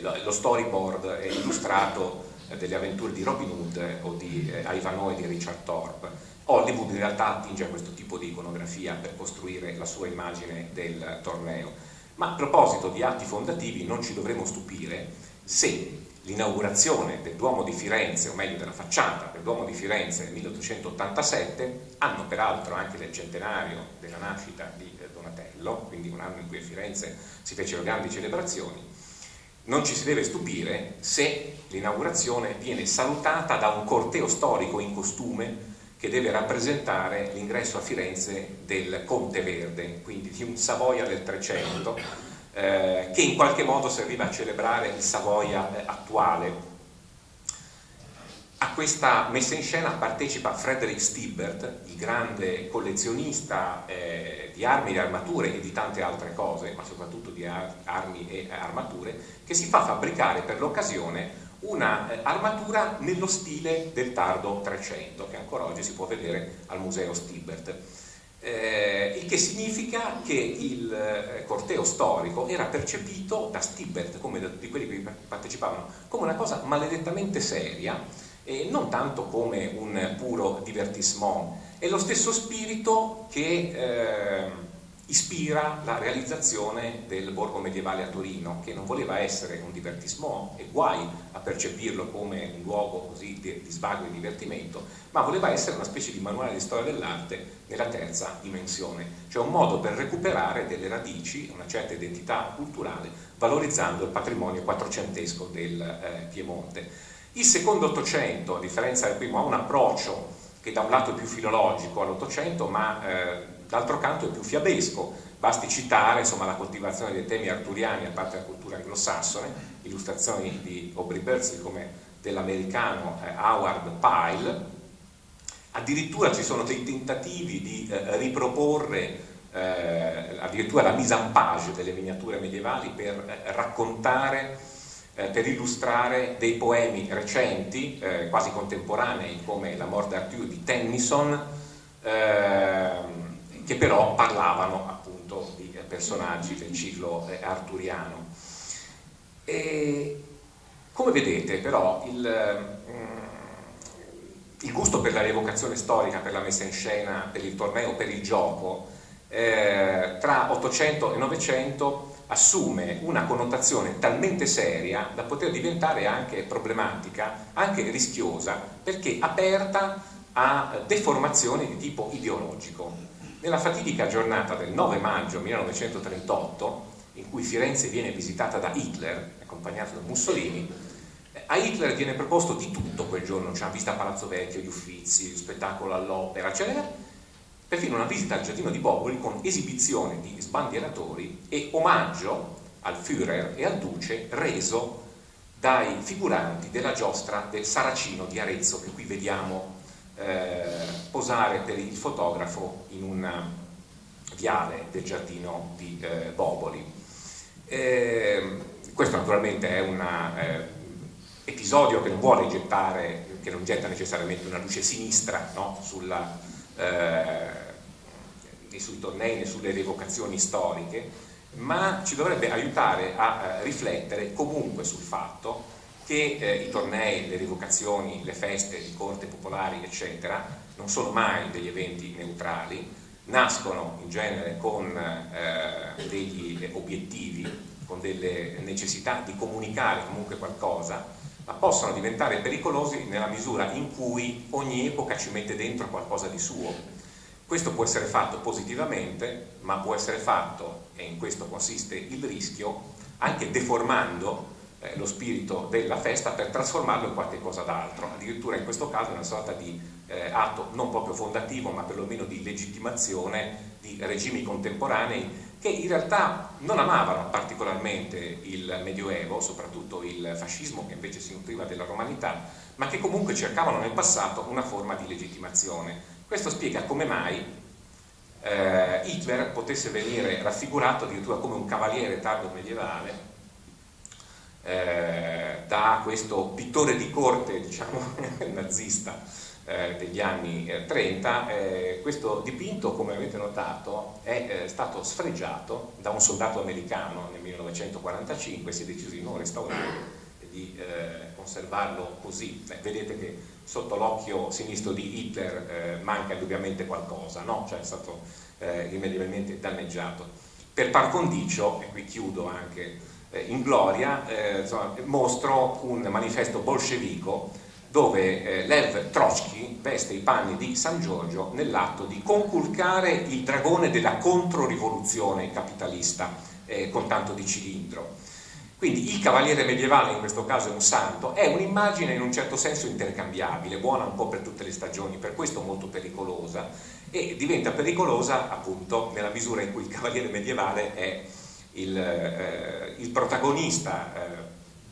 D: lo storyboard illustrato delle avventure di Robin Hood o di Ivanhoe di Richard Thorpe. Hollywood in realtà attinge a questo tipo di iconografia per costruire la sua immagine del torneo. Ma a proposito di atti fondativi, non ci dovremo stupire se l'inaugurazione del Duomo di Firenze, o meglio della facciata del Duomo di Firenze nel 1887, anno peraltro anche del centenario della nascita di Donatello, quindi un anno in cui a Firenze si fecero grandi celebrazioni, non ci si deve stupire se l'inaugurazione viene salutata da un corteo storico in costume che deve rappresentare l'ingresso a Firenze del Conte Verde, quindi di un Savoia del 300, che in qualche modo serviva a celebrare il Savoia attuale. A questa messa in scena partecipa Frederick Stibbert, il grande collezionista di armi e armature e di tante altre cose, ma soprattutto di armi e armature, che si fa fabbricare per l'occasione una armatura nello stile del tardo 300, che ancora oggi si può vedere al museo Stibbert. Il che significa che il corteo storico era percepito da Stibbert, come da tutti quelli che partecipavano, come una cosa maledettamente seria e non tanto come un puro divertissement. È lo stesso spirito che ispira la realizzazione del borgo medievale a Torino, che non voleva essere un divertissement, e guai a percepirlo come un luogo così di svago e divertimento, ma voleva essere una specie di manuale di storia dell'arte nella terza dimensione, cioè un modo per recuperare delle radici, una certa identità culturale, valorizzando il patrimonio quattrocentesco del Piemonte. Il secondo Ottocento, a differenza del primo, ha un approccio che da un lato è più filologico all'Ottocento, ma d'altro canto è più fiabesco. Basti citare insomma la coltivazione dei temi arturiani a parte la cultura anglosassone, illustrazioni di Aubrey Beardsley come dell'americano Howard Pyle. Addirittura ci sono dei tentativi di riproporre addirittura la mise en page delle miniature medievali per raccontare, per illustrare dei poemi recenti, quasi contemporanei, come La Morte d'Arthur di Tennyson, che però parlavano appunto di personaggi del ciclo arturiano. E come vedete però il gusto per la rievocazione storica, per la messa in scena, per il torneo, per il gioco, tra 800 e 900 assume una connotazione talmente seria da poter diventare anche problematica, anche rischiosa, perché aperta a deformazioni di tipo ideologico. Nella fatidica giornata del 9 maggio 1938, in cui Firenze viene visitata da Hitler, accompagnato da Mussolini, a Hitler viene proposto di tutto quel giorno, c'è una visita a Palazzo Vecchio, gli Uffizi, spettacolo all'opera, c'era perfino una visita al giardino di Boboli con esibizione di sbandieratori e omaggio al Führer e al Duce reso dai figuranti della giostra del Saracino di Arezzo, che qui vediamo posare per il fotografo in un viale del giardino di Boboli. Questo naturalmente è un episodio che non vuole gettare, che non getta necessariamente una luce sinistra, no? Né sui tornei né sulle rievocazioni storiche, ma ci dovrebbe aiutare a riflettere comunque sul fatto che i tornei, le rievocazioni, le feste di corte popolari, eccetera, non sono mai degli eventi neutrali, nascono in genere con degli obiettivi, con delle necessità di comunicare comunque qualcosa, ma possono diventare pericolosi nella misura in cui ogni epoca ci mette dentro qualcosa di suo. Questo può essere fatto positivamente, ma può essere fatto, e in questo consiste il rischio, anche deformando lo spirito della festa per trasformarlo in qualche cosa d'altro, addirittura in questo caso una sorta di atto non proprio fondativo, ma perlomeno di legittimazione di regimi contemporanei che in realtà non amavano particolarmente il Medioevo, soprattutto il fascismo che invece si nutriva della romanità, ma che comunque cercavano nel passato una forma di legittimazione. Questo spiega come mai Hitler potesse venire raffigurato addirittura come un cavaliere tardo medievale da questo pittore di corte, diciamo, nazista degli anni 30. Questo dipinto, come avete notato, è stato sfregiato da un soldato americano nel 1945, si è deciso di non restaurarlo e di conservarlo così. Vedete che sotto l'occhio sinistro di Hitler manca indubbiamente qualcosa, no? Cioè è stato irrimediabilmente danneggiato. Per par condicio, e qui chiudo anche in gloria, mostro un manifesto bolscevico dove Lev Trotsky veste i panni di San Giorgio nell'atto di conculcare il dragone della controrivoluzione capitalista con tanto di cilindro. Quindi il cavaliere medievale, in questo caso è un santo, è un'immagine in un certo senso intercambiabile, buona un po' per tutte le stagioni, per questo molto pericolosa, e diventa pericolosa appunto nella misura in cui il cavaliere medievale è il protagonista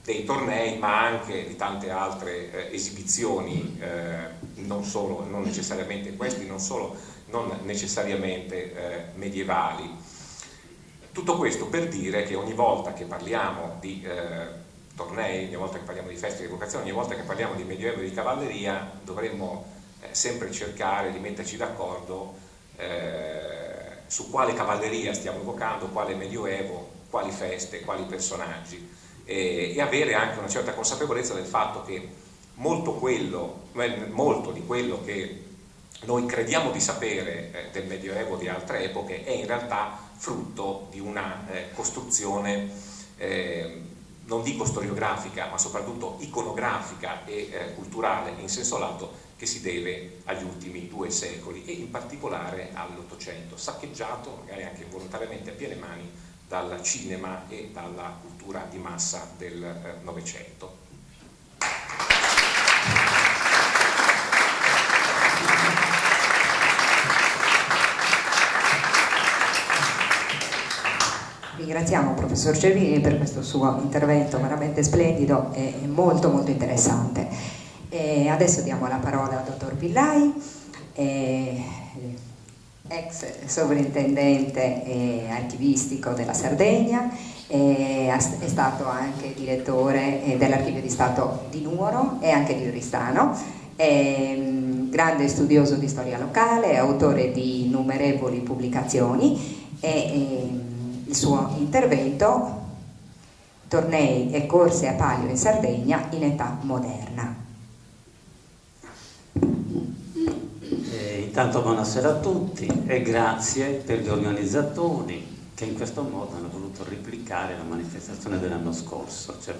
D: dei tornei, ma anche di tante altre esibizioni, non necessariamente questi, non necessariamente medievali. Tutto questo per dire che ogni volta che parliamo di tornei, ogni volta che parliamo di feste di evocazione, ogni volta che parliamo di Medioevo e di cavalleria, dovremmo sempre cercare di metterci d'accordo su quale cavalleria stiamo evocando, quale Medioevo, quali feste, quali personaggi. E avere anche una certa consapevolezza del fatto che molto di quello che noi crediamo di sapere del Medioevo di altre epoche è in realtà frutto di una costruzione non dico storiografica ma soprattutto iconografica e culturale in senso lato, che si deve agli ultimi 2 secoli e in particolare all'Ottocento, saccheggiato magari anche involontariamente a piene mani dal cinema e dalla cultura di massa del Novecento.
A: Ringraziamo il professor Cervini per questo suo intervento veramente splendido e molto molto interessante. Adesso diamo la parola al dottor Pillai, ex sovrintendente archivistico della Sardegna, è stato anche direttore dell'Archivio di Stato di Nuoro e anche di Oristano, grande studioso di storia locale, autore di innumerevoli pubblicazioni e il suo intervento: tornei e corse a palio in Sardegna in età moderna.
E: Intanto buonasera a tutti e grazie per gli organizzatori che in questo modo hanno voluto replicare la manifestazione dell'anno scorso, cioè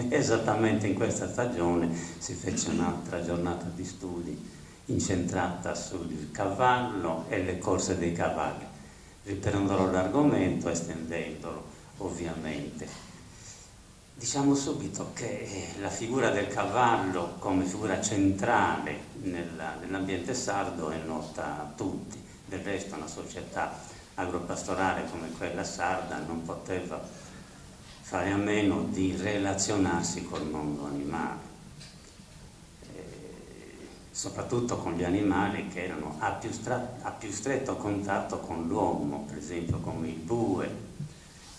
E: esattamente in questa stagione si fece un'altra giornata di studi incentrata sul cavallo e le corse dei cavalli, riprendendo l'argomento, estendendolo ovviamente. Diciamo subito che la figura del cavallo come figura centrale nell'ambiente sardo è nota a tutti. Del resto una società agropastorale come quella sarda non poteva fare a meno di relazionarsi col mondo animale, soprattutto con gli animali che erano a più stretto contatto con l'uomo, per esempio come il bue,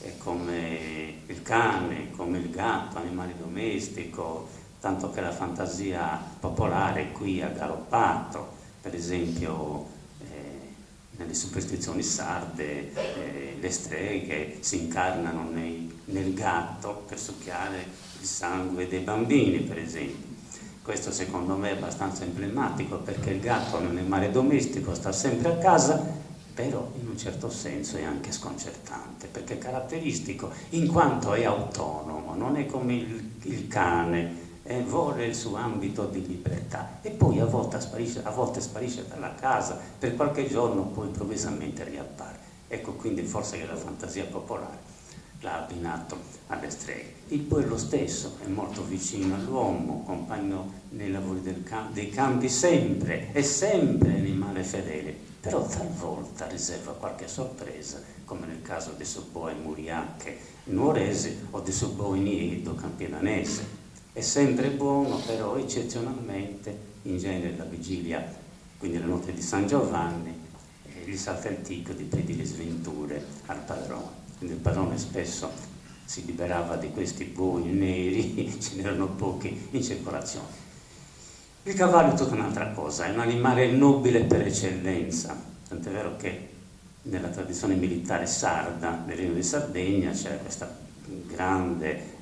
E: e come il cane, come il gatto, animali domestico, tanto che la fantasia popolare qui ha galoppato. Per esempio nelle superstizioni sarde le streghe si incarnano nel gatto per succhiare il sangue dei bambini, per esempio. Questo secondo me è abbastanza emblematico, perché il gatto è un animale domestico, sta sempre a casa, però in un certo senso è anche sconcertante, perché è caratteristico in quanto è autonomo, non è come il cane, vuole il suo ambito di libertà e poi a volte sparisce dalla casa, per qualche giorno poi improvvisamente riappare. Ecco quindi forse che la fantasia popolare l'ha abbinato alle streghe. Il bue è lo stesso, è molto vicino all'uomo, compagno nei lavori dei campi sempre, è sempre animale fedele, però talvolta riserva qualche sorpresa, come nel caso dei suoi muriacche nuorese o dei suoi nieto campionanese. È sempre buono, però eccezionalmente, in genere la vigilia, quindi la notte di San Giovanni, gli salta il ticco di pedire sventure al padrone. Quindi il padrone spesso si liberava di questi buoi neri, ce n'erano pochi in circolazione. Il cavallo è tutta un'altra cosa, è un animale nobile per eccellenza, tant'è vero che nella tradizione militare sarda del Regno di Sardegna c'è questa grande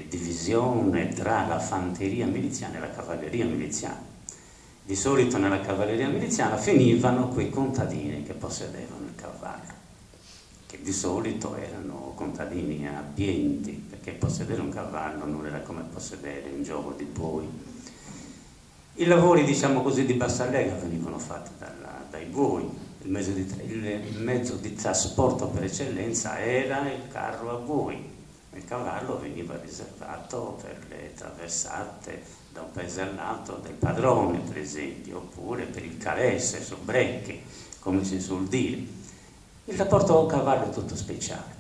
E: divisione tra la fanteria miliziana e la cavalleria miliziana. Di solito nella cavalleria miliziana finivano quei contadini che possedevano il cavallo, che di solito erano contadini abbienti, perché possedere un cavallo non era come possedere un gioco di buoi. I lavori, diciamo così, di bassa lega venivano fatti dai buoi. Il mezzo di trasporto per eccellenza era il carro a buoi. Il cavallo veniva riservato per le traversate da un paese all'altro del padrone, per esempio, oppure per il caresse, soubrecchi, come si suol dire. Il rapporto col cavallo è tutto speciale.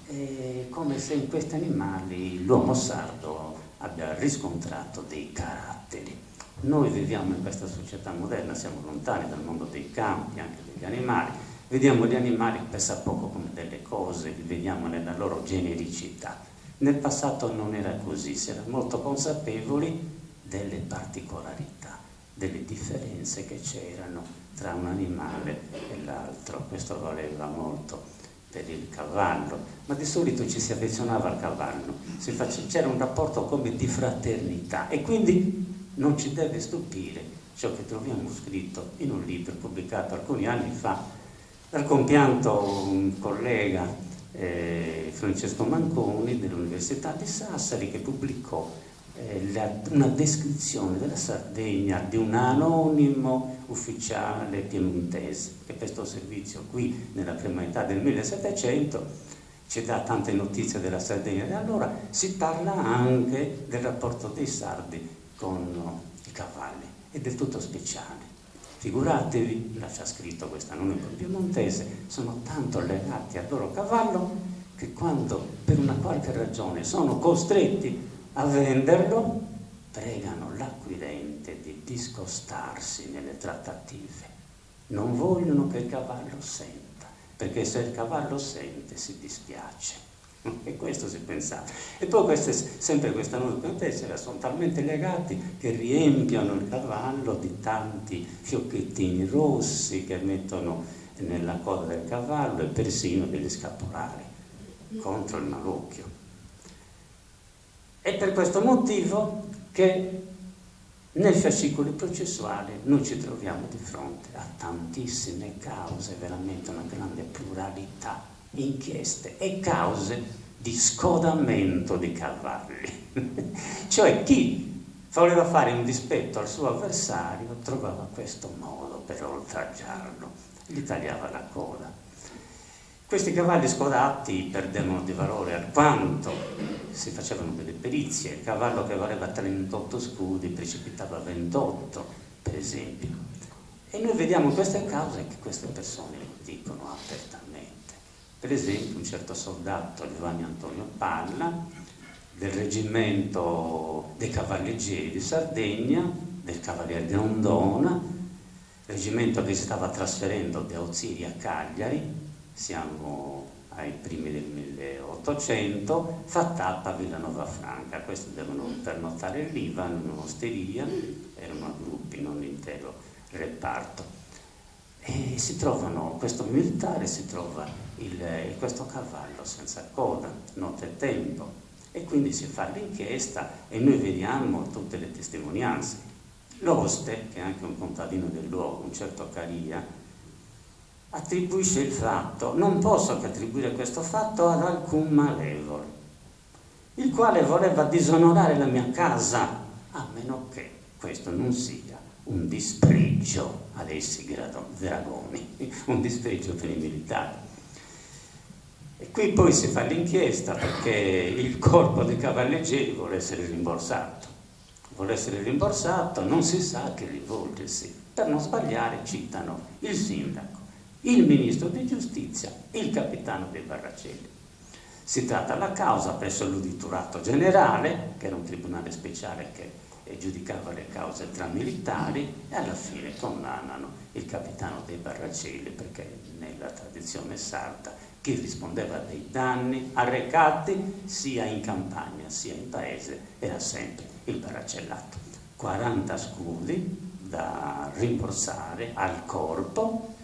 E: È come se in questi animali l'uomo sardo abbia riscontrato dei caratteri. Noi viviamo in questa società moderna, siamo lontani dal mondo dei campi, anche degli animali. Vediamo gli animali pressappoco come delle cose, li vediamo nella loro genericità. Nel passato non era così, si era molto consapevoli delle particolarità, delle differenze che c'erano tra un animale e l'altro. Questo valeva molto per il cavallo, ma di solito ci si affezionava al cavallo, c'era un rapporto come di fraternità e quindi non ci deve stupire ciò che troviamo scritto in un libro pubblicato alcuni anni fa dal compianto collega Francesco Manconi dell'Università di Sassari, che pubblicò una descrizione della Sardegna di un anonimo ufficiale piemontese che prestò servizio qui nella prima metà del 1700. Ci dà tante notizie della Sardegna e allora si parla anche del rapporto dei sardi con i cavalli, è del tutto speciale. Figuratevi, lascia scritto questa anonimo piemontese, sono tanto legati al loro cavallo che quando per una qualche ragione sono costretti a venderlo, pregano l'acquirente di discostarsi nelle trattative. Non vogliono che il cavallo senta, perché se il cavallo sente si dispiace. E questo si pensava. E poi sempre questa nuova sono talmente legati che riempiono il cavallo di tanti fiocchettini rossi che mettono nella coda del cavallo e persino degli scapolari contro il malocchio. È per questo motivo che nei fascicoli processuali noi ci troviamo di fronte a tantissime cause, veramente una grande pluralità, inchieste e cause di scodamento di cavalli. Cioè chi voleva fare un dispetto al suo avversario trovava questo modo per oltraggiarlo, gli tagliava la coda. Questi cavalli scodati perdevano di valore alquanto si facevano delle perizie. Il cavallo che valeva 38 scudi precipitava 28, per esempio. E noi vediamo queste cause che queste persone lo dicono apertamente. Per esempio un certo soldato, Giovanni Antonio Palla, del reggimento dei cavalleggeri di Sardegna, del Cavaliere di Ondona, reggimento che si stava trasferendo da Ozieri a Cagliari, siamo ai primi del 1800, fa tappa a Villanova Franca. Questi devono pernotare lì, vanno in un'osteria, erano a gruppi, non l'intero reparto. E si trovano, questo militare si trova questo cavallo senza coda, nottetempo, e quindi si fa l'inchiesta e noi vediamo tutte le testimonianze. L'oste, che è anche un contadino del luogo, un certo Caria, attribuisce il fatto, non posso che attribuire questo fatto ad alcun malevolo, il quale voleva disonorare la mia casa, a meno che questo non sia un dispregio ad essi dragoni, un dispregio per i militari. E qui poi si fa l'inchiesta perché il corpo dei cavalleggeri vuole essere rimborsato. Vuole essere rimborsato, non si sa a chi rivolgersi. Per non sbagliare citano il sindaco, il ministro di giustizia, il capitano dei Barracelli. Si tratta della causa presso l'uditurato generale, che era un tribunale speciale che giudicava le cause tra militari, e alla fine condannano il capitano dei Barracelli perché nella tradizione sarda chi rispondeva dei danni arrecati sia in campagna sia in paese era sempre il barracellato. 40 scudi da rimborsare al corpo,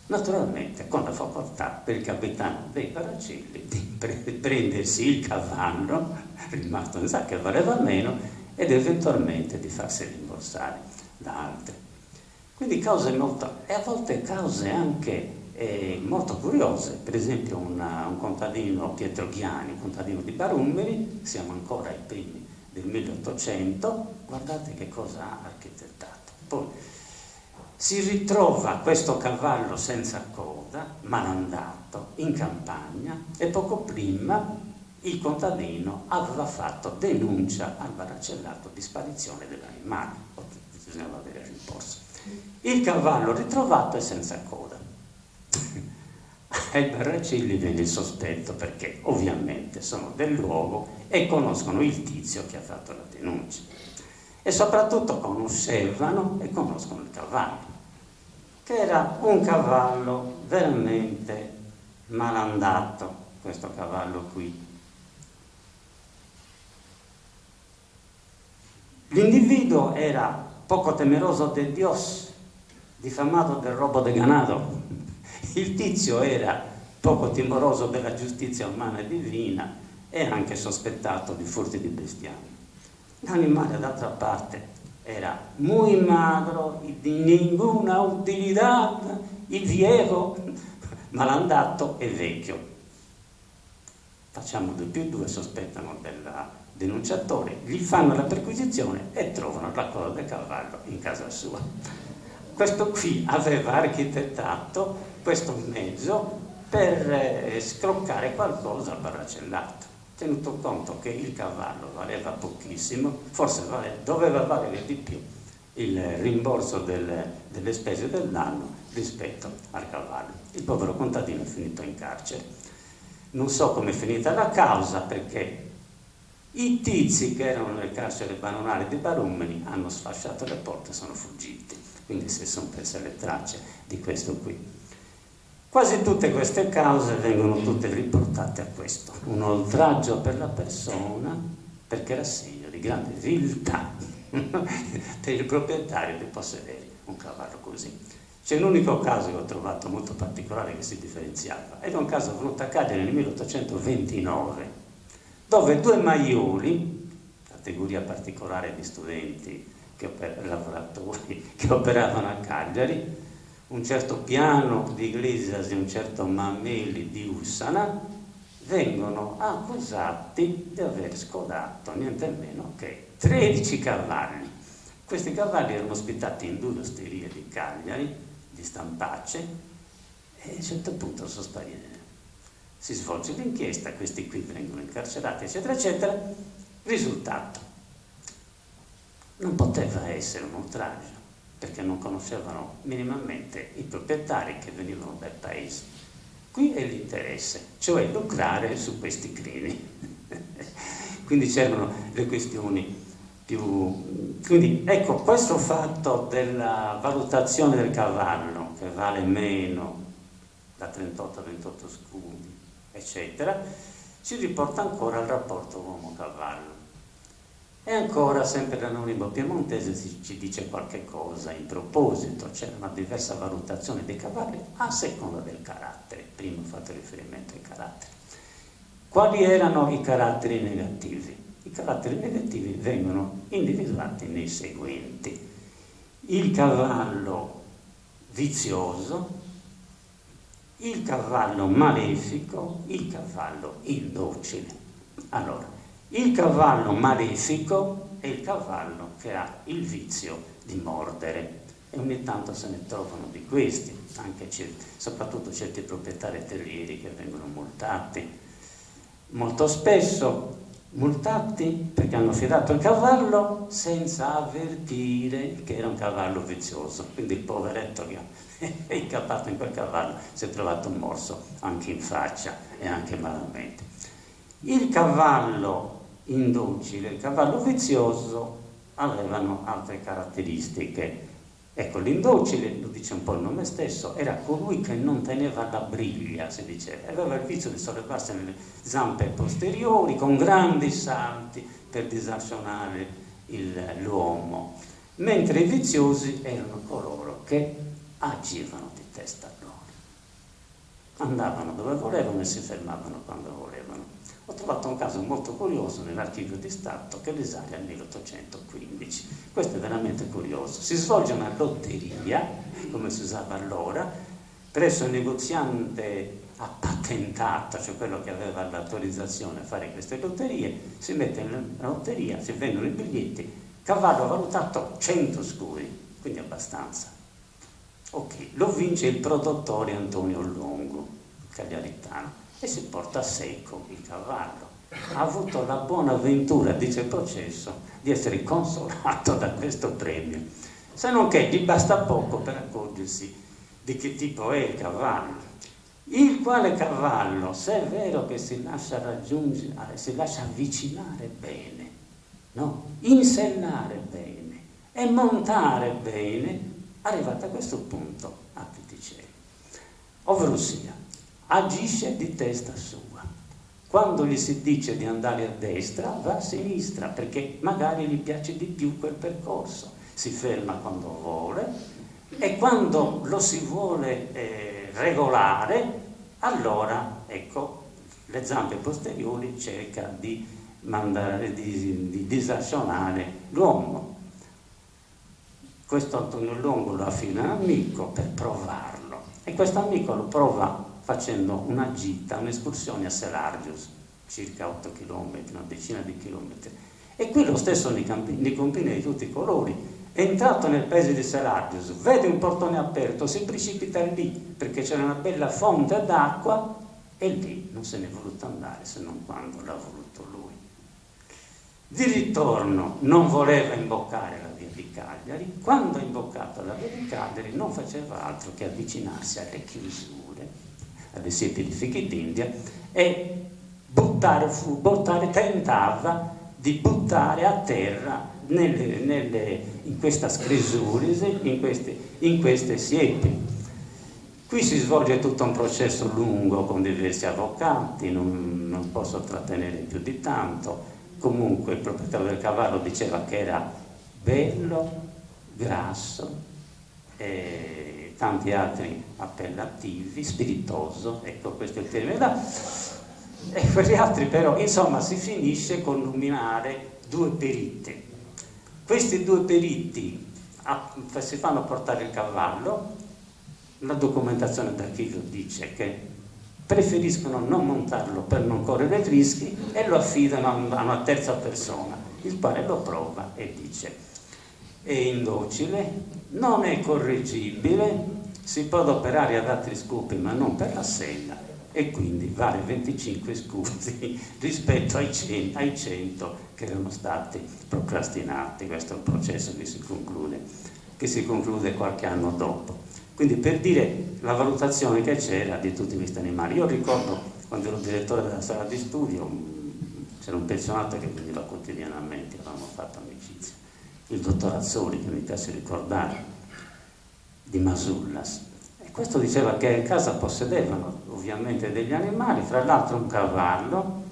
E: naturalmente con la facoltà per il capitano dei Barracelli di prendersi il cavallo rimasto in sa che valeva meno ed eventualmente di farsi rimborsare da altri. Quindi cause molto, e a volte cause anche molto curiose. Per esempio un contadino, Pietro Ghiani, un contadino di Barummeri, siamo ancora ai primi del 1800, guardate che cosa ha architettato. Poi si ritrova questo cavallo senza coda, malandato, in campagna, e poco prima il contadino aveva fatto denuncia al barracellato di sparizione dell'animale, bisognava avere il rimborso. Il cavallo ritrovato è senza coda. Ai Barracelli viene il sospetto perché ovviamente sono del luogo e conoscono il tizio che ha fatto la denuncia e soprattutto conoscevano e conoscono il cavallo, che era un cavallo veramente malandato, questo cavallo qui. L'individuo era poco temeroso de Dios, difamato del robo de ganado. Il tizio era poco timoroso della giustizia umana e divina e anche sospettato di furti di bestiame. L'animale, d'altra parte, era muy magro, di ninguna utilità, il viejo, malandato e vecchio. Facciamo 2 più 2, sospettano del denunciatore, gli fanno la perquisizione e trovano la coda del cavallo in casa sua. Questo qui aveva architettato questo mezzo per scroccare qualcosa al barracellato, tenuto conto che il cavallo valeva pochissimo, forse doveva valere di più il rimborso delle spese del danno rispetto al cavallo. Il povero contadino è finito in carcere. Non so come è finita la causa perché i tizi che erano nel carcere banonale di Barummeri hanno sfasciato le porte e sono fuggiti, quindi si sono perse le tracce di questo qui. Quasi tutte queste cause vengono tutte riportate a questo, un oltraggio per la persona, perché era segno di grande viltà per il proprietario di possedere un cavallo così. C'è un unico caso che ho trovato molto particolare che si differenziava, era un caso venuto a Cagliari nel 1829, dove 2 maioli, categoria particolare di studenti, lavoratori che operavano a Cagliari, un certo Piano di Iglesias e un certo Mameli di Ussana, vengono accusati di aver scodato niente meno che 13 cavalli. Questi cavalli erano ospitati in 2 osterie di Cagliari, di Stampacce, e a un certo punto sono spariti. Si svolge l'inchiesta, questi qui vengono incarcerati, eccetera, eccetera. Risultato: non poteva essere un oltraggio, perché non conoscevano minimamente i proprietari che venivano dal paese. Qui è l'interesse, cioè lucrare su questi crini. Quindi c'erano le questioni più... Quindi ecco, questo fatto della valutazione del cavallo, che vale meno da 38 a 28 scudi, eccetera, ci riporta ancora al rapporto uomo-cavallo. E ancora, sempre l'anonimo piemontese ci dice qualche cosa in proposito, c'è una diversa valutazione dei cavalli a seconda del carattere. Prima ho fatto riferimento ai caratteri. Quali erano i caratteri negativi? I caratteri negativi vengono individuati nei seguenti: il cavallo vizioso, il cavallo malefico, il cavallo indocile. Allora, il cavallo malefico è il cavallo che ha il vizio di mordere e ogni tanto se ne trovano di questi. anche soprattutto certi proprietari terrieri che vengono multati, molto spesso multati perché hanno affidato il cavallo senza avvertire che era un cavallo vizioso, quindi il poveretto che è incappato in quel cavallo si è trovato un morso anche in faccia e anche malamente. Il cavallo indocile e il cavallo vizioso avevano altre caratteristiche. Ecco, l'indocile, lo dice un po' il nome stesso, era colui che non teneva la briglia, si diceva, aveva il vizio di sollevarsi nelle zampe posteriori con grandi salti per disarcionare l'uomo, mentre i viziosi erano coloro che agivano di testa loro, andavano dove volevano e si fermavano quando volevano. Ho trovato un caso molto curioso nell'archivio di Stato che risale al 1815. Questo è veramente curioso. Si svolge una lotteria, come si usava allora, presso il negoziante appatentato, cioè quello che aveva l'autorizzazione a fare queste lotterie. Si mette in lotteria, si vendono i biglietti, cavallo valutato 100 scuri, quindi abbastanza. Ok, lo vince il produttore Antonio Longo, cagliaritano, e si porta a secco il cavallo. Ha avuto la buona avventura, dice il processo, di essere consolato da questo premio, se non che gli basta poco per accorgersi di che tipo è il cavallo, il quale cavallo, se è vero che si lascia raggiungere, si lascia avvicinare bene, no? Insellare bene e montare bene, arrivato a questo punto a Pitticelli, ovvero sia agisce di testa sua. Quando gli si dice di andare a destra, va a sinistra, perché magari gli piace di più quel percorso. Si ferma quando vuole e quando lo si vuole regolare, allora, ecco, le zampe posteriori cerca di disazionare l'uomo. Questo Antonio Longo lo affida un amico per provarlo e questo amico lo prova facendo una gita, un'escursione a Selargius, circa 8 km, una decina di chilometri. E qui lo stesso Nicompini di tutti i colori, è entrato nel paese di Selargius, vede un portone aperto, si precipita lì, perché c'era una bella fonte d'acqua, e lì non se ne è voluto andare, se non quando l'ha voluto lui. Di ritorno non voleva imboccare la via di Cagliari, quando ha imboccato la via di Cagliari non faceva altro che avvicinarsi alle chiusure, alle siepi di fichi d'India, e tentava di buttare a terra in questa scrisurisi, in queste siepi. Qui si svolge tutto un processo lungo con diversi avvocati, non posso trattenere più di tanto. Comunque il proprietario del cavallo diceva che era bello, grasso e tanti altri appellativi, spiritoso, ecco questo è il termine là. E quegli altri però, insomma, si finisce con nominare 2 periti. Questi 2 periti si fanno portare il cavallo, la documentazione d'archivio dice che preferiscono non montarlo per non correre rischi e lo affidano a una terza persona, il quale lo prova e dice: è indocile, non è correggibile, si può adoperare ad altri scopi ma non per la sella, e quindi vale 25 scudi rispetto ai 100 che erano stati procrastinati. Questo è un processo che si conclude qualche anno dopo. Quindi, per dire la valutazione che c'era di tutti questi animali. Io ricordo quando ero direttore della sala di studio, c'era un pensionato che veniva quotidianamente, avevamo fatto amicizia, il dottor Azzoli, che mi piace ricordare, di Masullas. E questo diceva che in casa possedevano ovviamente degli animali, fra l'altro un cavallo.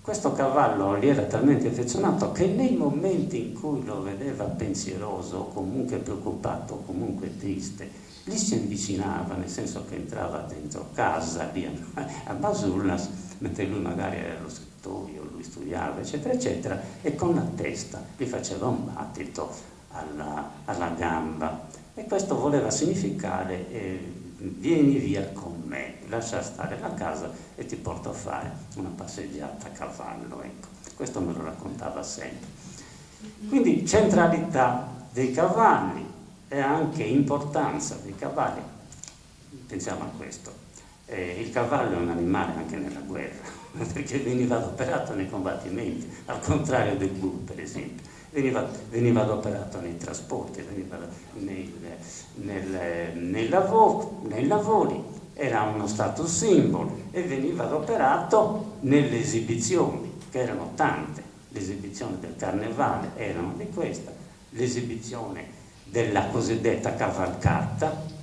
E: Questo cavallo gli era talmente affezionato che nei momenti in cui lo vedeva pensieroso, o comunque preoccupato, o comunque triste, gli si avvicinava, nel senso che entrava dentro casa lì a Masullas, mentre lui magari era allo scrittorio, lui studiava, eccetera, eccetera, e con la testa gli faceva un battito alla gamba. E questo voleva significare vieni via con me, lascia stare la casa e ti porto a fare una passeggiata a cavallo. Ecco, questo me lo raccontava sempre. Quindi centralità dei cavalli e anche importanza dei cavalli pensiamo a questo. Il cavallo è un animale anche nella guerra, perché veniva adoperato nei combattimenti, al contrario del bue, per esempio. Veniva adoperato nei trasporti, veniva nei lavori, era uno status symbol e veniva adoperato nelle esibizioni, che erano tante. L'esibizione del carnevale erano di questa, l'esibizione della cosiddetta cavalcata.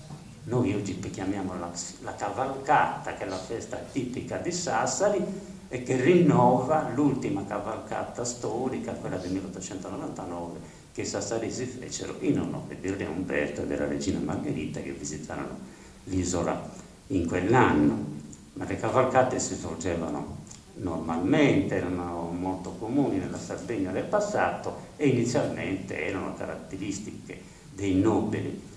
E: Noi oggi chiamiamo la cavalcata, che è la festa tipica di Sassari e che rinnova l'ultima cavalcata storica, quella del 1899, che i sassaresi fecero in onore di Re Umberto e della regina Margherita, che visitarono l'isola in quell'anno. Ma le cavalcate si svolgevano normalmente, erano molto comuni nella Sardegna del passato e inizialmente erano caratteristiche dei nobili.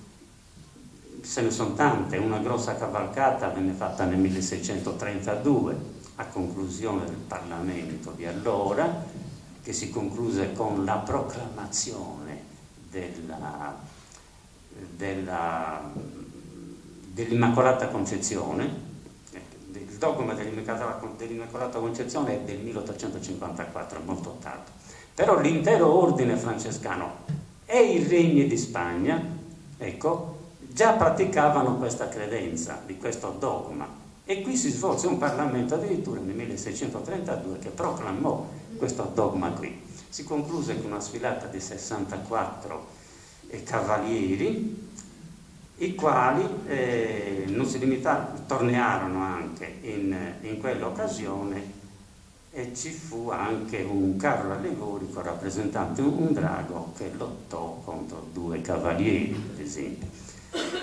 E: Ce ne sono tante. Una grossa cavalcata venne fatta nel 1632 a conclusione del Parlamento di allora, che si concluse con la proclamazione dell'Immacolata Concezione. Il dogma dell'Immacolata Concezione è del 1854, molto tardi. Però l'intero ordine francescano e i regni di Spagna, ecco, già praticavano questa credenza di questo dogma, e qui si svolse un Parlamento addirittura nel 1632 che proclamò questo dogma qui. Si concluse con una sfilata di 64 cavalieri, i quali non si limitarono, tornearono anche in quell'occasione, e ci fu anche un carro allegorico rappresentante un drago che lottò contro 2 cavalieri, per esempio.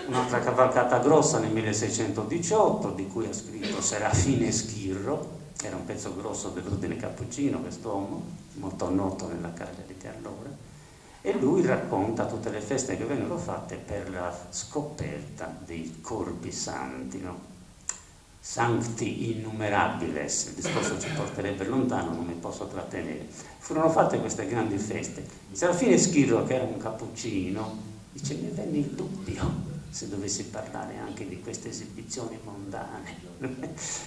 E: Un'altra cavalcata grossa nel 1618, di cui ha scritto Serafine Schirro, era un pezzo grosso dell'ordine cappuccino, quest'uomo, molto noto nella Cagliari di allora, e lui racconta tutte le feste che vennero fatte per la scoperta dei corpi santi, no? Sancti innumerabiles, il discorso ci porterebbe lontano, non mi posso trattenere. Furono fatte queste grandi feste. Serafine Schirro, che era un cappuccino, dice: mi venne il dubbio se dovessi parlare anche di queste esibizioni mondane.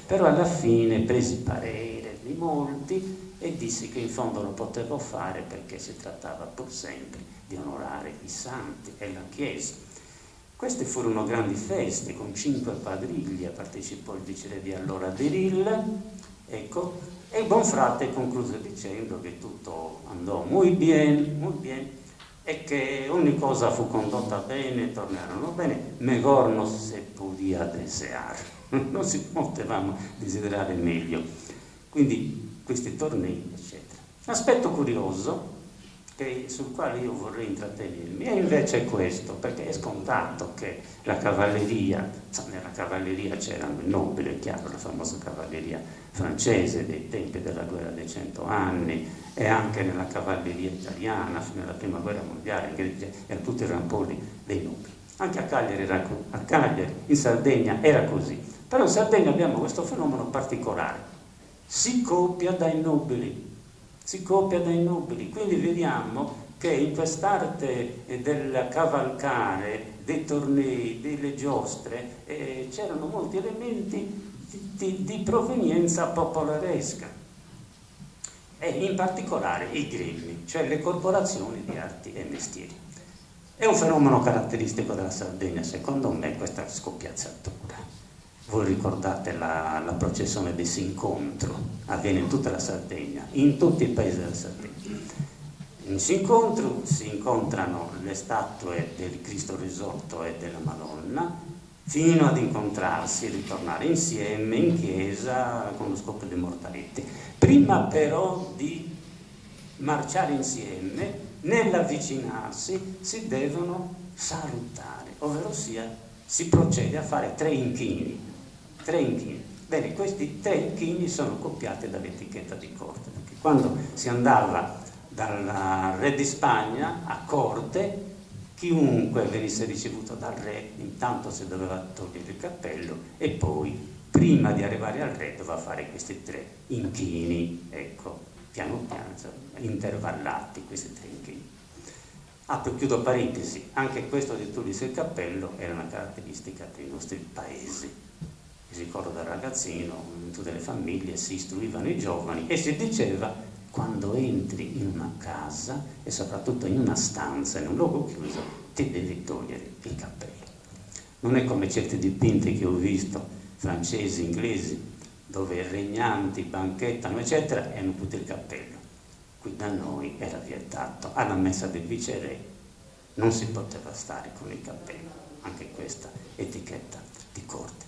E: Però alla fine presi parere di molti e dissi che in fondo lo potevo fare perché si trattava pur sempre di onorare i santi e la Chiesa. Queste furono grandi feste con 5 quadriglie, partecipò il viceré di allora Deril, ecco, e il buon frate concluse dicendo che tutto andò muy bien, e che ogni cosa fu condotta bene, tornarono bene, mejor no se podía desear, non si potevamo desiderare meglio. Quindi questi tornei, eccetera. Aspetto curioso sul quale io vorrei intrattenermi è invece questo, perché è scontato che la cavalleria, nella cavalleria c'erano i nobili, è chiaro, la famosa cavalleria francese dei tempi della guerra dei 100 anni, e anche nella cavalleria italiana fino alla prima guerra mondiale, erano tutti i rampolli dei nobili. Anche a Cagliari, in Sardegna era così. Però in Sardegna abbiamo questo fenomeno particolare: si copia dai nobili, quindi vediamo che in quest'arte del cavalcare, dei tornei, delle giostre, c'erano molti elementi di provenienza popolaresca, e in particolare i gremi, cioè le corporazioni di arti e mestieri. È un fenomeno caratteristico della Sardegna, secondo me, questa scoppiazzatura. Voi ricordate la processione di S'Incontro, avviene in tutta la Sardegna, in tutti i paesi della Sardegna. In S'Incontro si incontrano le statue del Cristo risorto e della Madonna, fino ad incontrarsi e ritornare insieme in chiesa con lo scopo di mortaretti. Prima però di marciare insieme, nell'avvicinarsi si devono salutare, ovvero sia si procede a fare 3 inchini. Bene, questi 3 inchini sono copiati dall'etichetta di corte, perché quando si andava dal re di Spagna a corte, chiunque venisse ricevuto dal re intanto si doveva togliere il cappello, e poi prima di arrivare al re doveva fare questi 3 inchini, ecco, piano piano, intervallati, questi 3 inchini. Chiudo parentesi, anche questo di togliersi il cappello era una caratteristica dei nostri paesi. Mi ricordo da ragazzino, in tutte le famiglie si istruivano i giovani e si diceva: quando entri in una casa e soprattutto in una stanza, in un luogo chiuso, ti devi togliere il cappello. Non è come certi dipinti che ho visto, francesi, inglesi, dove i regnanti banchettano, eccetera, e hanno tutto il cappello. Qui da noi era vietato. Alla messa del viceré non si poteva stare con il cappello. Anche questa etichetta di corte.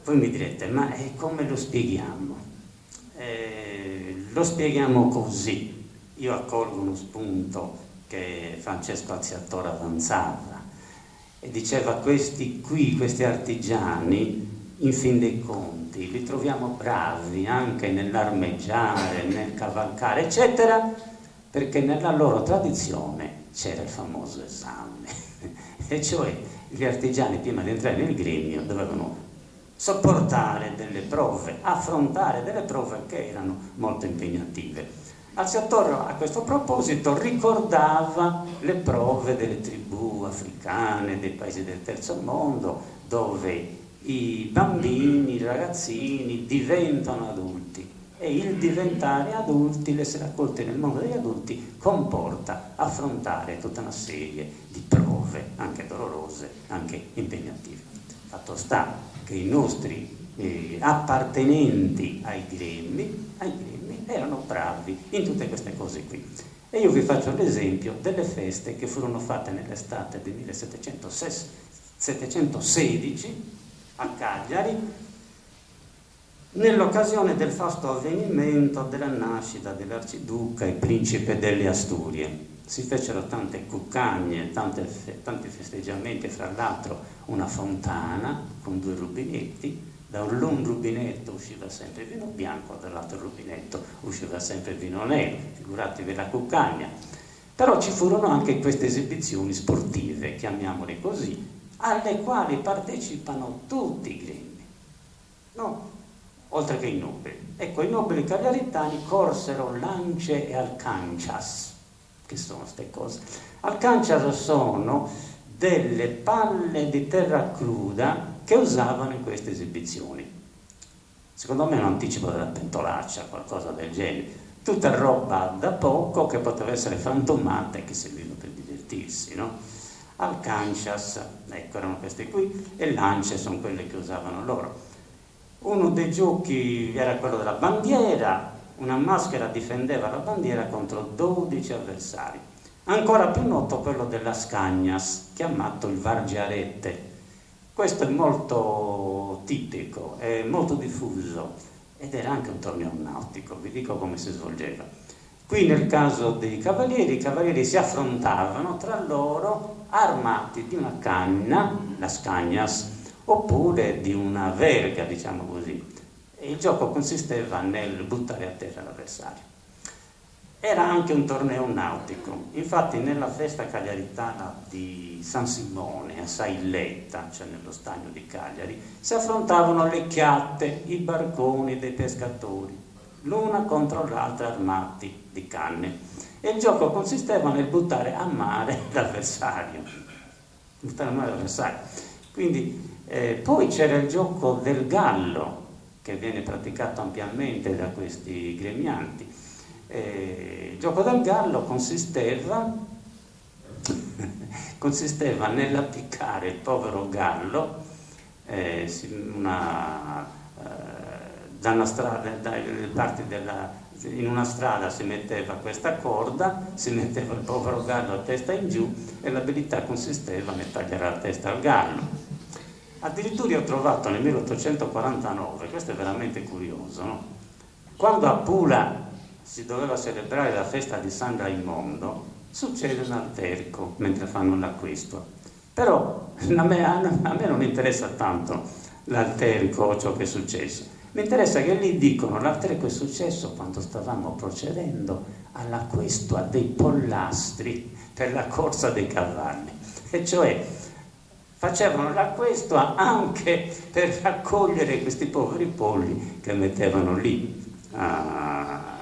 E: Voi mi direte: ma come lo spieghiamo? Lo spieghiamo così. Io accolgo uno spunto che Francesco Alziatore avanzava e diceva: questi artigiani, in fin dei conti, li troviamo bravi anche nell'armeggiare, nel cavalcare, eccetera, perché nella loro tradizione c'era il famoso esame. E cioè gli artigiani, prima di entrare nel gremio, dovevano sopportare delle prove, affrontare delle prove che erano molto impegnative. Alziatore a questo proposito ricordava le prove delle tribù africane, dei paesi del terzo mondo, dove i bambini, i ragazzini diventano adulti e il diventare adulti, l'essere accolti nel mondo degli adulti, comporta affrontare tutta una serie di prove, anche dolorose, anche impegnative. Fatto sta che i nostri appartenenti ai gremmi erano bravi in tutte queste cose qui. E io vi faccio l'esempio delle feste che furono fatte nell'estate del 1716 a Cagliari, nell'occasione del fasto avvenimento della nascita dell'arciduca e principe delle Asturie. Si fecero tante cuccagne, tanti festeggiamenti, fra l'altro una fontana con 2 rubinetti. Da un rubinetto usciva sempre vino bianco, dall'altro rubinetto usciva sempre vino nero, figuratevi la cuccagna. Però ci furono anche queste esibizioni sportive, chiamiamole così, alle quali partecipano tutti i gremmi, no? Oltre che i nobili. Ecco, i nobili cagliaritani corsero lance e alcancias. Che sono queste cose? Alcancias sono delle palle di terra cruda che usavano in queste esibizioni. Secondo me è un anticipo della pentolaccia, qualcosa del genere. Tutta roba da poco che poteva essere frantumata e che serviva per divertirsi, no? Alcancias, ecco, erano queste qui, e lance sono quelle che usavano loro. Uno dei giochi era quello della bandiera, una maschera difendeva la bandiera contro 12 avversari. Ancora più noto quello della scagnas, chiamato il vargiarette. Questo è molto tipico, è molto diffuso ed era anche un torneo nautico, vi dico come si svolgeva. Qui nel caso dei cavalieri, i cavalieri si affrontavano tra loro armati di una canna, la scagnas, oppure di una verga, diciamo così. E il gioco consisteva nel buttare a terra l'avversario. Era anche un torneo nautico, infatti nella festa cagliaritana di San Simone a Sailletta, cioè nello stagno di Cagliari, si affrontavano le chiatte, i barconi dei pescatori, l'una contro l'altra armati di canne, e il gioco consisteva nel buttare a mare l'avversario. Quindi poi c'era il gioco del gallo, che viene praticato ampiamente da questi gremianti. Il gioco del gallo consisteva nell'appiccare il povero gallo in una strada si metteva questa corda, si metteva il povero gallo a testa in giù e l'abilità consisteva nel tagliare la testa al gallo. Addirittura ho trovato nel 1849, questo è veramente curioso, no? Quando a Pula si doveva celebrare la festa di San Raimondo, succede un alterco mentre fanno l'acquisto. Però a me non interessa tanto l'alterco o ciò che è successo. Mi interessa che lì dicono l'alterco è successo quando stavamo procedendo all'acquisto dei pollastri per la corsa dei cavalli. E cioè facevano l'acquisto anche per raccogliere questi poveri polli che mettevano lì a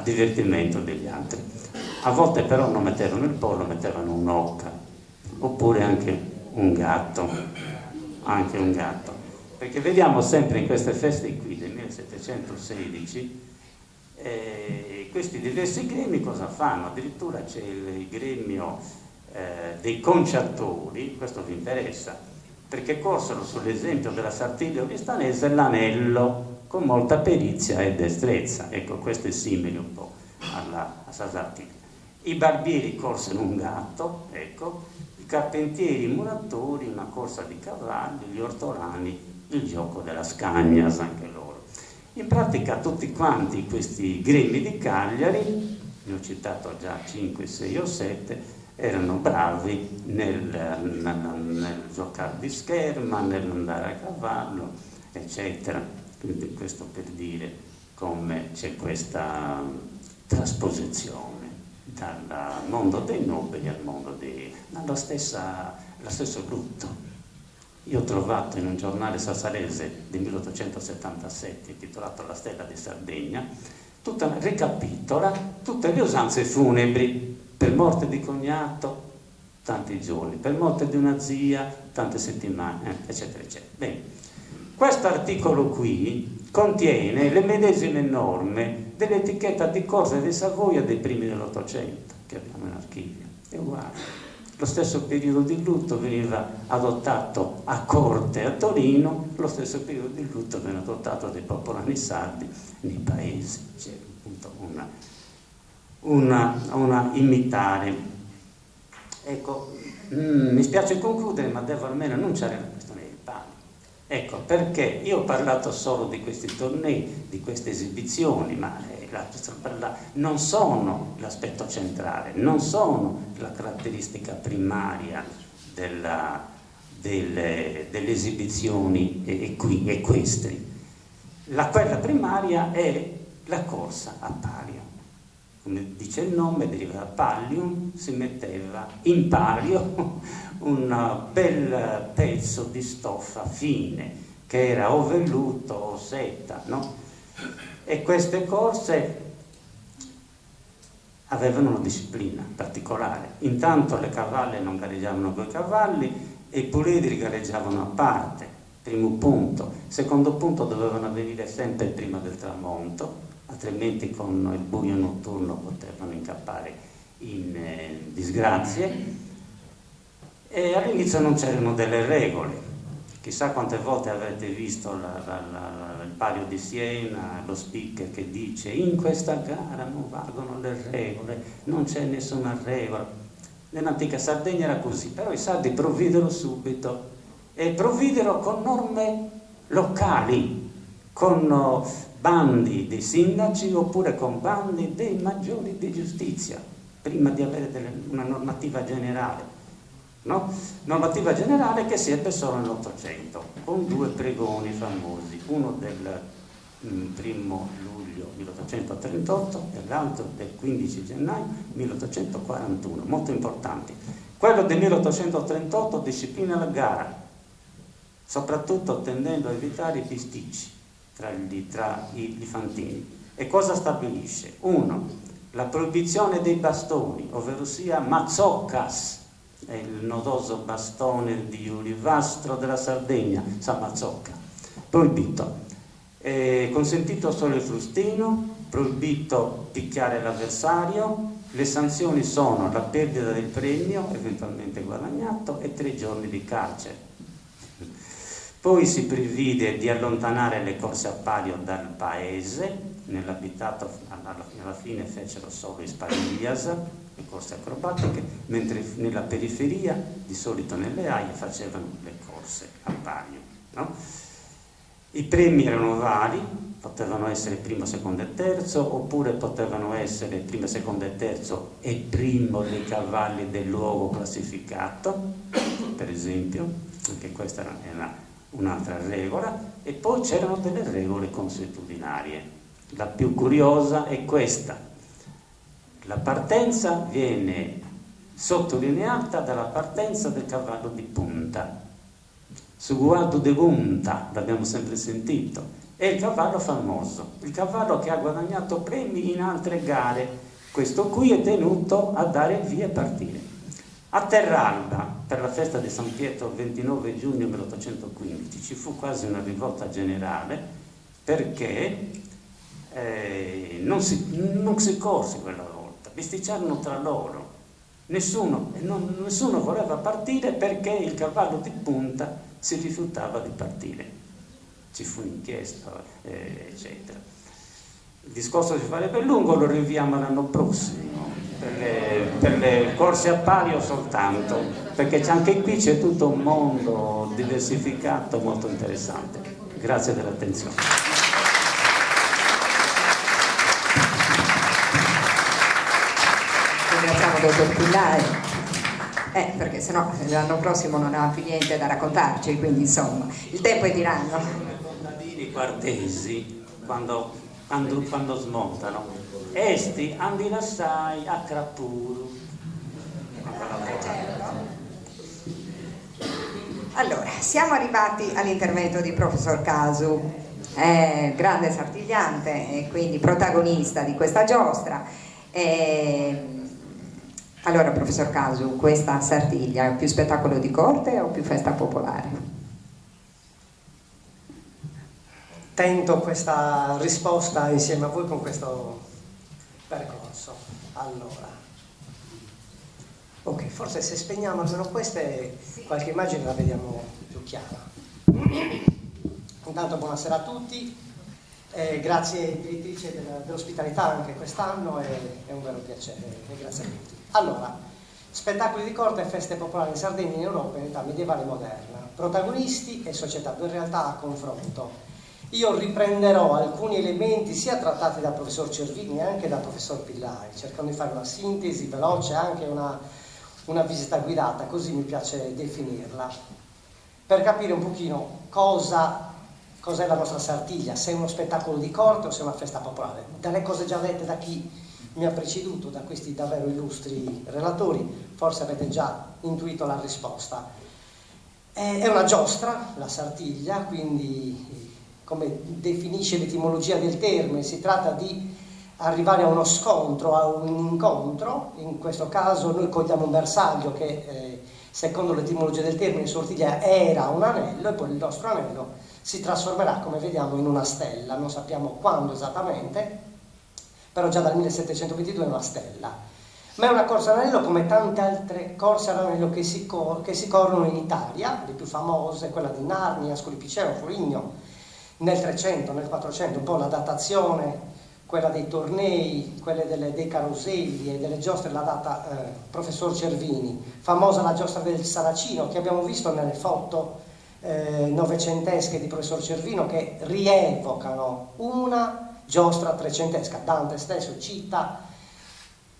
E: divertimento degli altri. A volte però non mettevano il pollo, mettevano un'oca, oppure anche un gatto, perché vediamo sempre in queste feste qui del 1716 questi diversi gremi cosa fanno. Addirittura c'è il gremio dei conciatori, questo vi interessa, perché corsero sull'esempio della Sartiglia oristanese l'anello con molta perizia e destrezza. Ecco, questo è simile un po' alla Sartiglia. I barbieri corsero un gatto, ecco, i carpentieri, i muratori, una corsa di cavalli, gli ortolani, il gioco della scagnas, anche loro. In pratica tutti quanti questi gremi di Cagliari, ne ho citato già 5, 6 o 7, erano bravi nel giocare di scherma, nell'andare a cavallo, eccetera. Quindi questo per dire come c'è questa trasposizione dal mondo dei nobili al mondo lo stesso lutto. Io ho trovato in un giornale sassarese del 1877 intitolato La Stella di Sardegna, ricapitola tutte le usanze funebri per morte di cognato, tanti giorni, per morte di una zia, tante settimane, eccetera, eccetera. Bene, questo articolo qui contiene le medesime norme dell'etichetta di Corsa di Savoia dei primi dell'Ottocento che abbiamo in archivio. È uguale. Lo stesso periodo di lutto veniva adottato a corte a Torino, lo stesso periodo di lutto veniva adottato dai popolani sardi nei paesi. C'è appunto una imitare. Ecco, mi spiace concludere, ma devo almeno annunciare la questione del pane. Ecco, perché io ho parlato solo di questi tornei, di queste esibizioni, ma non sono l'aspetto centrale, non sono la caratteristica primaria delle esibizioni equestri. Quella primaria è la corsa a palio. Come dice il nome, deriva da pallium, si metteva in palio un bel pezzo di stoffa fine, che era o velluto o seta, no? E queste corse avevano una disciplina particolare. Intanto le cavalle non gareggiavano coi cavalli e i puledri gareggiavano a parte, primo punto. Secondo punto, dovevano avvenire sempre prima del tramonto, altrimenti con il buio notturno potevano incappare in disgrazie. E all'inizio non c'erano delle regole. Chissà quante volte avrete visto il Palio di Siena, lo speaker che dice: in questa gara non valgono le regole, non c'è nessuna regola. Nell'antica Sardegna era così, però i sardi provvidero subito, e provvidero con norme locali, con bandi dei sindaci oppure con bandi dei maggiori di giustizia, prima di avere una normativa generale. No? Normativa generale che si ebbe solo nell'Ottocento, con 2 pregoni famosi, uno del 1 luglio 1838 e l'altro del 15 gennaio 1841, molto importanti. Quello del 1838 disciplina la gara, soprattutto tendendo a evitare i bisticci tra i fantini. E cosa stabilisce? 1. La proibizione dei bastoni, ovvero sia mazzocas, è il nodoso bastone di olivastro della Sardegna, sa mazzocca, proibito. Consentito solo il frustino, proibito picchiare l'avversario, le sanzioni sono la perdita del premio eventualmente guadagnato e 3 giorni di carcere. Poi si prevede di allontanare le corse a palio dal paese, nell'abitato alla fine fecero solo i spariglias, le corse acrobatiche, mentre nella periferia, di solito nelle aie, facevano le corse a palio. No? I premi erano vari, potevano essere primo, secondo e terzo, oppure potevano essere primo, secondo e terzo e primo dei cavalli del luogo classificato, per esempio, anche questa era un'altra regola, e poi c'erano delle regole consuetudinarie. La più curiosa è questa: la partenza viene sottolineata dalla partenza del cavallo di punta, su guardo de punta, l'abbiamo sempre sentito, è il cavallo famoso, il cavallo che ha guadagnato premi in altre gare Questo qui è tenuto a dare il via e partire. A Terralba, per la festa di San Pietro, il 29 giugno 1815, ci fu quasi una rivolta generale perché non si corse quella volta, bisticciarono tra loro. Nessuno voleva partire perché il cavallo di punta si rifiutava di partire. Ci fu un'inchiesta, eccetera. Il discorso si farebbe lungo, lo rinviamo l'anno prossimo per le corse a palio soltanto, perché anche qui c'è tutto un mondo diversificato molto interessante. Grazie dell'attenzione.
A: Ringraziamo il dottor Pillai, perché sennò l'anno prossimo non ha più niente da raccontarci, quindi insomma il tempo è tiranno.
E: I contadini quartesi quando smontano esti andi lassai a crapuru.
A: Allora, siamo arrivati all'intervento di professor Casu, grande sartigliante e quindi protagonista di questa giostra. Allora, professor Casu, questa Sartiglia è più spettacolo di corte o più festa popolare?
F: Tento questa risposta insieme a voi con questo percorso. Allora, ok, forse se spegniamo almeno queste, qualche immagine la vediamo più chiara. Intanto buonasera a tutti, grazie direttrice dell'ospitalità anche quest'anno, è un vero piacere e grazie a tutti. Allora, spettacoli di corte e feste popolari in Sardegna e in Europa in età medievale e moderna, protagonisti e società, due realtà a confronto. Io riprenderò alcuni elementi sia trattati dal professor Cervini e anche dal professor Pillai, cercando di fare una sintesi veloce, anche una visita guidata, così mi piace definirla, per capire un pochino cos'è la nostra Sartiglia, se è uno spettacolo di corte o se è una festa popolare. Dalle cose già dette da chi mi ha preceduto, da questi davvero illustri relatori, forse avete già intuito la risposta. È una giostra, la Sartiglia, quindi come definisce l'etimologia del termine, si tratta di arrivare a uno scontro, a un incontro. In questo caso noi cogliamo un bersaglio che secondo l'etimologia del termine Sartiglia era un anello, e poi il nostro anello si trasformerà, come vediamo, in una stella. Non sappiamo quando esattamente, però già dal 1722 è una stella. Ma è una corsa all'anello come tante altre corse all'anello che si corrono in Italia, le più famose, quella di Narni, Ascoli Piceno, Foligno, nel 300, nel 400, un po' la datazione, quella dei tornei, quelle dei caroselli e delle giostre, la data professor Cervini, famosa la giostra del Saracino che abbiamo visto nelle foto novecentesche di professor Cervino che rievocano una giostra trecentesca. Dante stesso cita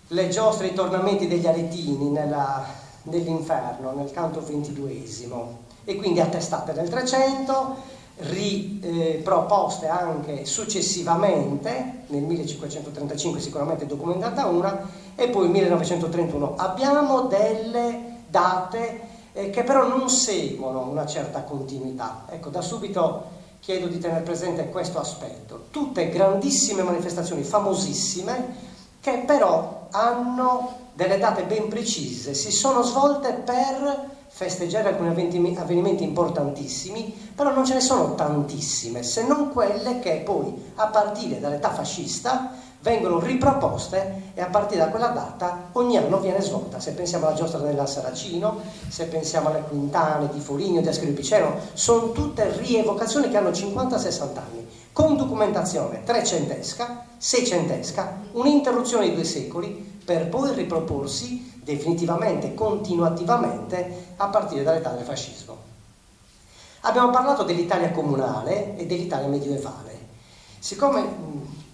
F: le giostre e i tornamenti degli Aretini nell'Inferno, nel canto 22esimo, e quindi attestate nel 300, riproposte anche successivamente nel 1535, sicuramente documentata una, e poi 1931. Abbiamo delle date che però non seguono una certa continuità. Ecco, da subito chiedo di tenere presente questo aspetto. Tutte grandissime manifestazioni, famosissime, che però hanno delle date ben precise, si sono svolte per festeggiare alcuni avvenimenti importantissimi, però non ce ne sono tantissime, se non quelle che poi a partire dall'età fascista vengono riproposte e a partire da quella data ogni anno viene svolta. Se pensiamo alla giostra del Saracino, se pensiamo alle Quintane di Foligno, di Ascoli Piceno, sono tutte rievocazioni che hanno 50-60 anni, con documentazione trecentesca, seicentesca, un'interruzione di 2 secoli, per poi riproporsi definitivamente, continuativamente, a partire dall'età del fascismo. Abbiamo parlato dell'Italia comunale e dell'Italia medievale. Siccome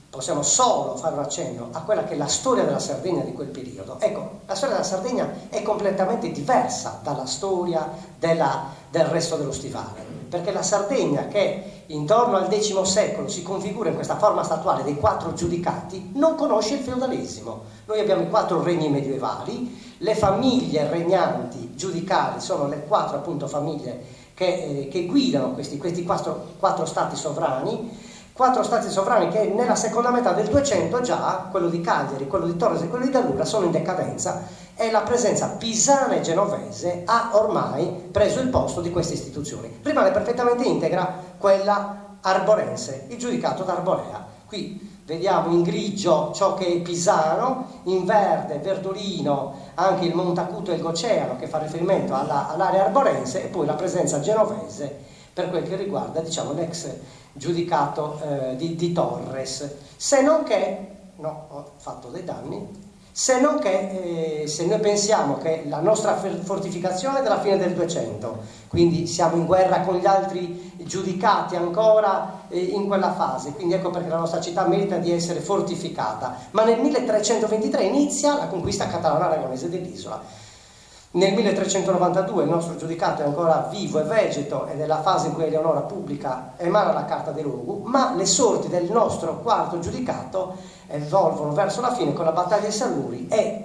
F: possiamo solo fare un accenno a quella che è la storia della Sardegna di quel periodo, ecco, la storia della Sardegna è completamente diversa dalla storia del resto dello stivale, perché la Sardegna, che intorno al X secolo si configura in questa forma statuale dei 4 giudicati, non conosce il feudalesimo. Noi abbiamo i 4 regni medievali, le famiglie regnanti giudicali sono le 4 appunto famiglie che guidano questi 4 stati sovrani, 4 stati sovrani che nella seconda metà del 200 già, quello di Cagliari, quello di Torres e quello di Gallura, sono in decadenza e la presenza pisana e genovese ha ormai preso il posto di queste istituzioni. Rimane perfettamente integra quella arborense, il giudicato d'Arborea. Qui vediamo in grigio ciò che è pisano, in verde, verdolino, anche il Montacuto e il Goceano che fa riferimento all'area arborense, e poi la presenza genovese per quel che riguarda, diciamo, l'ex giudicato di Torres. Se non che, no, ho fatto dei danni, se non che se noi pensiamo che la nostra fortificazione è della fine del 200, quindi siamo in guerra con gli altri giudicati ancora in quella fase, quindi ecco perché la nostra città merita di essere fortificata, ma nel 1323 inizia la conquista catalano-aragonese dell'isola. Nel 1392 il nostro giudicato è ancora vivo e vegeto ed è la fase in cui Eleonora pubblica, emana la Carta dei Logu, ma le sorti del nostro quarto giudicato evolvono verso la fine con la battaglia di Saluri e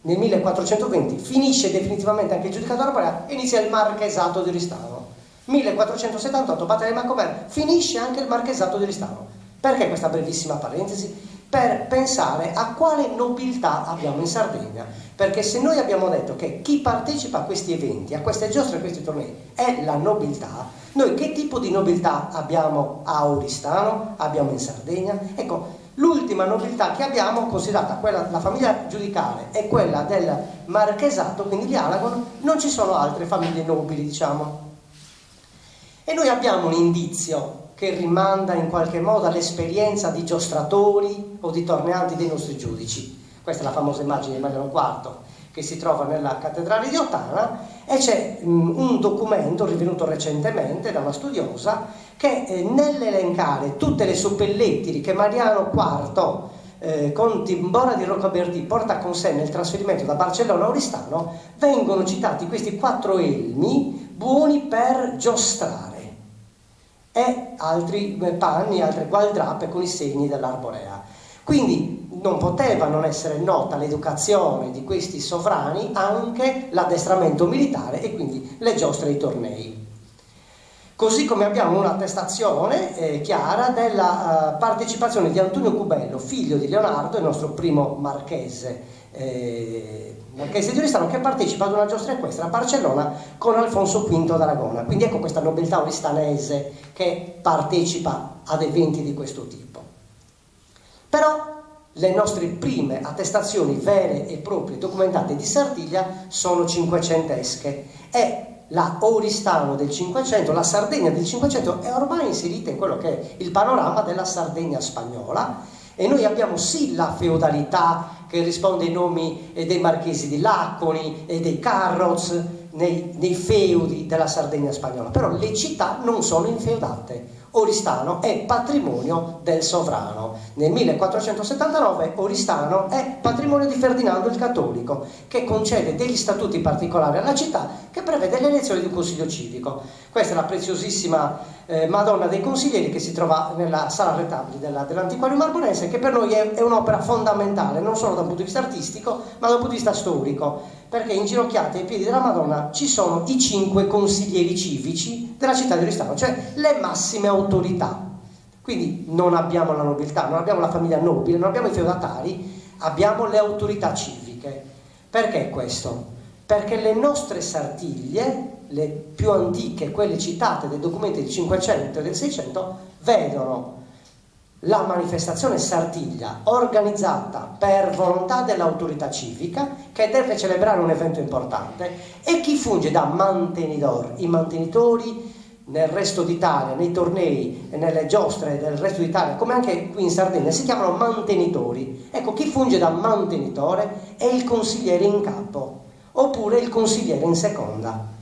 F: nel 1420 finisce definitivamente anche il giudicato d'Arborea e inizia il marchesato di Oristano. 1478 battaglia di Macomer, finisce anche il marchesato di Oristano. Perché questa brevissima parentesi? Per pensare a quale nobiltà abbiamo in Sardegna, perché se noi abbiamo detto che chi partecipa a questi eventi, a queste giostre e a questi tornei è la nobiltà, noi che tipo di nobiltà abbiamo a Oristano, abbiamo in Sardegna? Ecco, l'ultima nobiltà che abbiamo, considerata quella la famiglia giudicale e quella del marchesato, quindi gli Alagon, non ci sono altre famiglie nobili, diciamo. E noi abbiamo un indizio che rimanda in qualche modo all'esperienza di giostratori o di torneanti dei nostri giudici. Questa è la famosa immagine di Mariano IV che si trova nella cattedrale di Ottana, e c'è un documento rivenuto recentemente da una studiosa che nell'elencare tutte le suppellettili che Mariano IV con Timbora di Rocabertì porta con sé nel trasferimento da Barcellona a Oristano, vengono citati questi 4 elmi buoni per giostrare e altri panni, altre gualdrappe con i segni dell'arborea. Quindi non poteva non essere nota l'educazione di questi sovrani, anche l'addestramento militare e quindi le giostre e i tornei. Così come abbiamo un'attestazione chiara della partecipazione di Antonio Cubello, figlio di Leonardo, il nostro primo marchese di Oristano, che partecipa ad una giostra equestre a Barcellona con Alfonso V d'Aragona. Quindi ecco questa nobiltà oristanese che partecipa ad eventi di questo tipo. Però le nostre prime attestazioni vere e proprie documentate di Sardegna sono cinquecentesche e la Oristano del Cinquecento, la Sardegna del Cinquecento è ormai inserita in quello che è il panorama della Sardegna spagnola, e noi abbiamo sì la feudalità che risponde ai nomi dei marchesi di Laconi e dei Carroz nei feudi della Sardegna spagnola, però le città non sono infeudate. Oristano è patrimonio del sovrano. Nel 1479 Oristano è patrimonio di Ferdinando il Cattolico, che concede degli statuti particolari alla città, che prevede l'elezione di un consiglio civico. Questa è la preziosissima Madonna dei Consiglieri che si trova nella sala retabili dell'Antiquarium Arbonense, che per noi è un'opera fondamentale, non solo da un punto di vista artistico, ma da un punto di vista storico, perché inginocchiati ai piedi della Madonna ci sono i 5 consiglieri civici della città di Oristano, cioè le massime autorità. Quindi non abbiamo la nobiltà, non abbiamo la famiglia nobile, non abbiamo i feudatari, abbiamo le autorità civiche. Perché questo? Perché le nostre sartiglie, le più antiche, quelle citate dai documenti del 500 e del 600, vedono la manifestazione sartiglia organizzata per volontà dell'autorità civica che deve celebrare un evento importante, e chi funge da mantenidor, i mantenitori nel resto d'Italia, nei tornei e nelle giostre del resto d'Italia, come anche qui in Sardegna, si chiamano mantenitori. Ecco, chi funge da mantenitore è il consigliere in capo oppure il consigliere in seconda.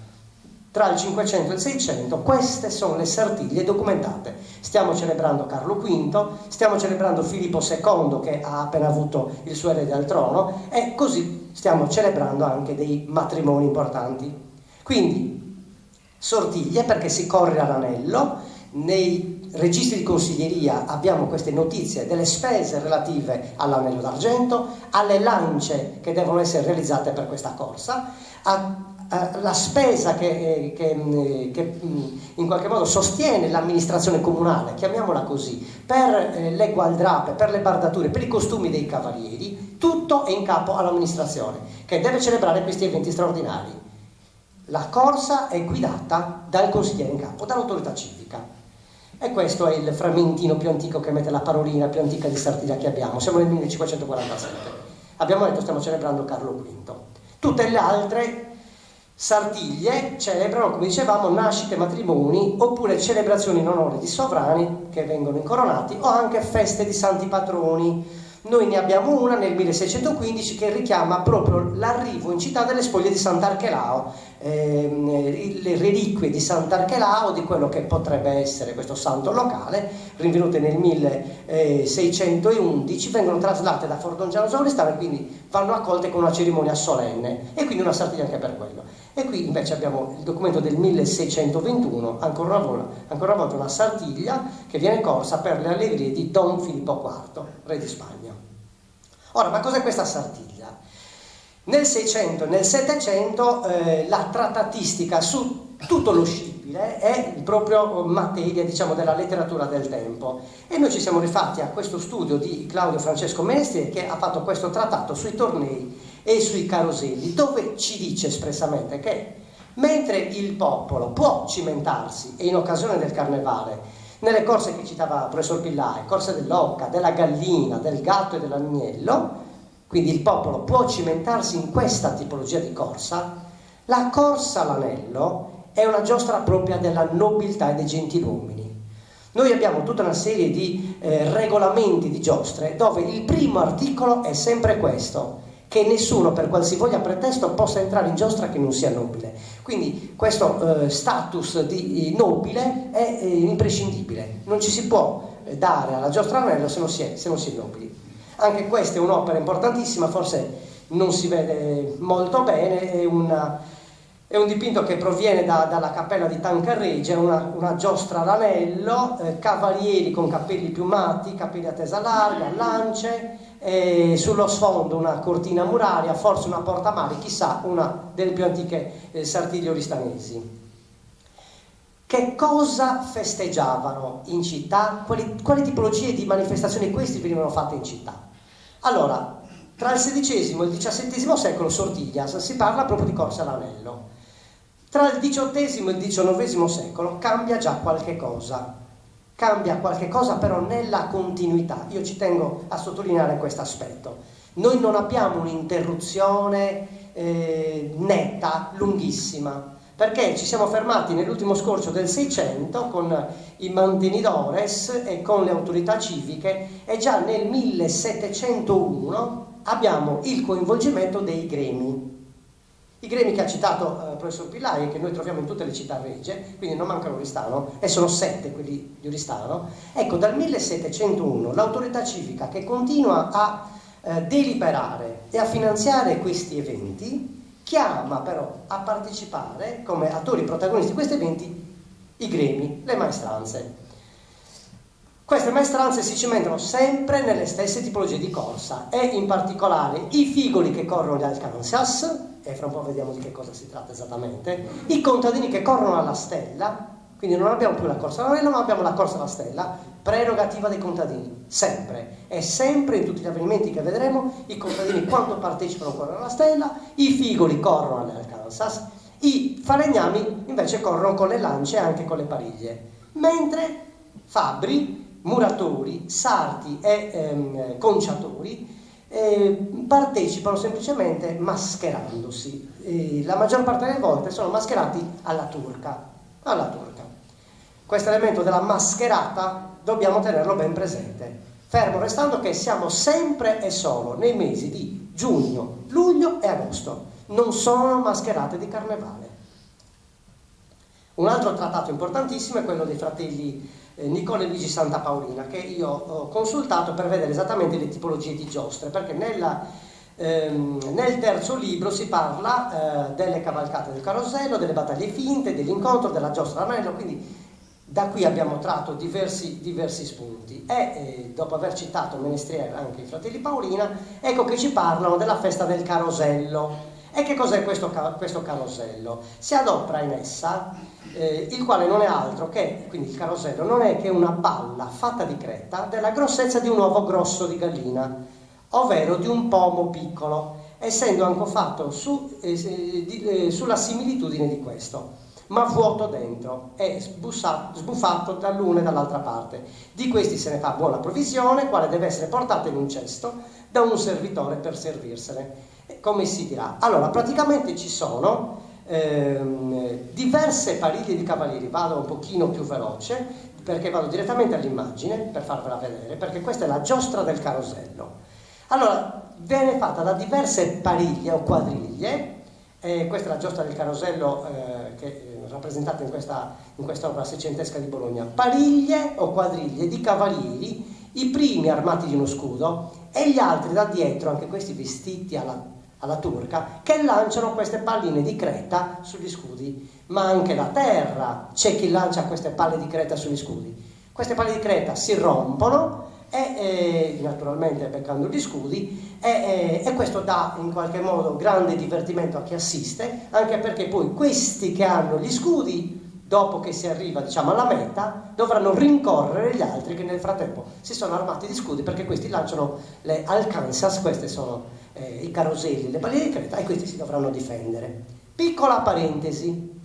F: Tra il 500 e il 600 queste sono le sartiglie documentate. Stiamo celebrando Carlo V, stiamo celebrando Filippo II che ha appena avuto il suo erede al trono, e così stiamo celebrando anche dei matrimoni importanti. Quindi sortiglie perché si corre all'anello. Nei registri di consiglieria abbiamo queste notizie delle spese relative all'anello d'argento, alle lance che devono essere realizzate per questa corsa, la spesa che in qualche modo sostiene l'amministrazione comunale, chiamiamola così, per le gualdrappe, per le bardature, per i costumi dei cavalieri, tutto è in capo all'amministrazione, che deve celebrare questi eventi straordinari. La corsa è guidata dal consigliere in capo, dall'autorità civica. E questo è il frammentino più antico che mette la parolina più antica di Sartiglia che abbiamo. Siamo nel 1547. Abbiamo detto stiamo celebrando Carlo V. Tutte le altre Sartiglie celebrano, come dicevamo, nascite, matrimoni oppure celebrazioni in onore di sovrani che vengono incoronati o anche feste di santi patroni. Noi ne abbiamo una nel 1615 che richiama proprio l'arrivo in città delle spoglie di Sant'Archelao, le reliquie di Sant'Archelao, di quello che potrebbe essere questo santo locale, rinvenute nel 1611, vengono traslate da Fordongiano Sauristano e quindi vanno accolte con una cerimonia solenne, e quindi una Sartiglia anche per quello. E qui invece abbiamo il documento del 1621, ancora una volta una Sartiglia che viene corsa per le allegrie di Don Filippo IV, re di Spagna. Ora, ma cos'è questa Sartiglia? Nel 600 e nel 700 la trattatistica su tutto lo scibile è proprio materia, diciamo, della letteratura del tempo, e noi ci siamo rifatti a questo studio di Claudio Francesco Mestri, che ha fatto questo trattato sui tornei e sui caroselli, dove ci dice espressamente che mentre il popolo può cimentarsi, e in occasione del carnevale, nelle corse che citava il professor Pillai, corse dell'occa, della gallina, del gatto e dell'agnello, quindi il popolo può cimentarsi in questa tipologia di corsa, la corsa all'anello è una giostra propria della nobiltà e dei gentiluomini. Noi abbiamo tutta una serie di regolamenti di giostre dove il primo articolo è sempre questo: che nessuno per qualsivoglia pretesto possa entrare in giostra che non sia nobile. Quindi questo status di nobile è imprescindibile, non ci si può dare alla giostra all'anello se non si è nobili. Anche questa è un'opera importantissima, forse non si vede molto bene, è un dipinto che proviene dalla cappella di Tancarreggia, una giostra all'anello, cavalieri con capelli piumati, capelli a tesa larga, lance, sullo sfondo una cortina muraria, forse una porta mare, chissà, una delle più antiche sartiglie oristanesi. Che cosa festeggiavano in città? Quali tipologie di manifestazioni questi venivano fatte in città? Allora, tra il XVI e il XVII secolo Sortiglias si parla proprio di corsa all'anello. Tra il XVIII e il XIX secolo cambia già qualche cosa. Cambia qualche cosa però nella continuità. Io ci tengo a sottolineare questo aspetto. Noi non abbiamo un'interruzione netta, lunghissima, perché ci siamo fermati nell'ultimo scorcio del 600 con i mantenidores e con le autorità civiche, e già nel 1701 abbiamo il coinvolgimento dei gremi. I gremi che ha citato il professor Pillai, che noi troviamo in tutte le città regie, quindi non mancano Oristano, e sono 7 quelli di Oristano. Ecco, dal 1701 l'autorità civica, che continua a deliberare e a finanziare questi eventi, chiama però a partecipare come attori protagonisti di questi eventi i gremi, le maestranze. Queste maestranze si cimentano sempre nelle stesse tipologie di corsa, e in particolare i figoli che corrono gli Alcansas, e fra un po' vediamo di che cosa si tratta esattamente, i contadini che corrono alla stella, quindi non abbiamo più la corsa all'anello ma abbiamo la corsa alla stella, prerogativa dei contadini, sempre, e sempre in tutti gli avvenimenti che vedremo i contadini quando partecipano corrono alla stella, i figoli corrono alle Alcansas, i falegnami invece corrono con le lance e anche con le pariglie, mentre fabbri, muratori, sarti e conciatori partecipano semplicemente mascherandosi. La maggior parte delle volte sono mascherati alla turca. Questo elemento della mascherata dobbiamo tenerlo ben presente, fermo restando che siamo sempre e solo nei mesi di giugno, luglio e agosto, non sono mascherate di carnevale. Un altro trattato importantissimo è quello dei fratelli Nicola e Luigi Santa Paolina, che io ho consultato per vedere esattamente le tipologie di giostre, perché nel terzo libro si parla delle cavalcate del carosello, delle battaglie finte, dell'incontro, della giostra all'anello, quindi da qui abbiamo tratto diversi spunti, e dopo aver citato Menestrier anche i fratelli Paolina, ecco che ci parlano della festa del carosello. E che cos'è questo carosello? Si adopera in essa, il quale non è altro che, quindi il carosello non è che una palla fatta di creta della grossezza di un uovo grosso di gallina, ovvero di un pomo piccolo, essendo anche fatto sulla similitudine di questo, ma vuoto dentro e sbuffato dall'una e dall'altra parte. Di questi se ne fa buona provvisione, quale deve essere portato in un cesto da un servitore per servirsene. Come si dirà? Allora, praticamente ci sono diverse pariglie di cavalieri. Vado un pochino più veloce perché vado direttamente all'immagine per farvela vedere, perché questa è la giostra del carosello. Allora, viene fatta da diverse pariglie o quadriglie. Questa è la giostra del carosello che è rappresentata in questa opera seicentesca di Bologna. Pariglie o quadriglie di cavalieri, i primi armati di uno scudo e gli altri da dietro, anche questi vestiti alla turca, che lanciano queste palline di creta sugli scudi, ma anche da terra c'è chi lancia queste palle di creta sugli scudi. Queste palle di creta si rompono e naturalmente beccando gli scudi e questo dà in qualche modo grande divertimento a chi assiste, anche perché poi questi che hanno gli scudi, dopo che si arriva alla meta, dovranno rincorrere gli altri che nel frattempo si sono armati di scudi, perché questi lanciano le alcansas, queste sono i caroselli, le palline di creta, e questi si dovranno difendere. Piccola parentesi,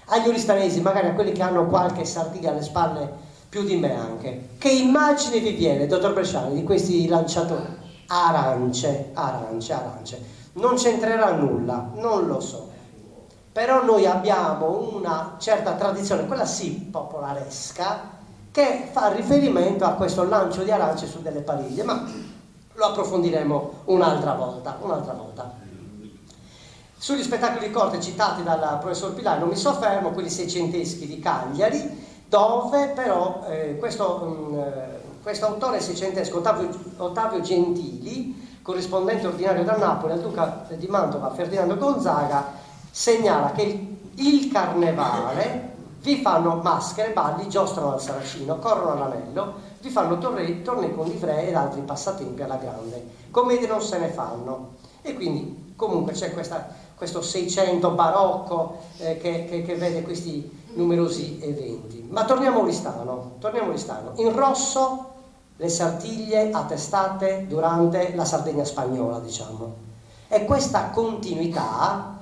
F: agli oristanesi, magari a quelli che hanno qualche sardiga alle spalle più di me anche, che immagine vi viene, dottor Bresciani, di questi lanciatori? Arance, non c'entrerà nulla, non lo so, però noi abbiamo una certa tradizione, quella sì popolaresca, che fa riferimento a questo lancio di arance su delle pariglie, ma lo approfondiremo un'altra volta. Sugli spettacoli di corte citati dal professor Pilai non mi soffermo, quelli seicenteschi di Cagliari, dove però questo autore seicentesco, Ottavio Gentili, corrispondente ordinario da Napoli al duca di Mantova Ferdinando Gonzaga, segnala che il carnevale vi fanno maschere, balli, giostrano al saracino, corrono all'anello, vi fanno tornei con livree ed altri passatempi alla grande. Commedie non se ne fanno. E quindi comunque c'è questo Seicento barocco che vede questi numerosi eventi. Ma torniamo a Oristano. In rosso le Sartiglie attestate durante la Sardegna spagnola, diciamo. E questa continuità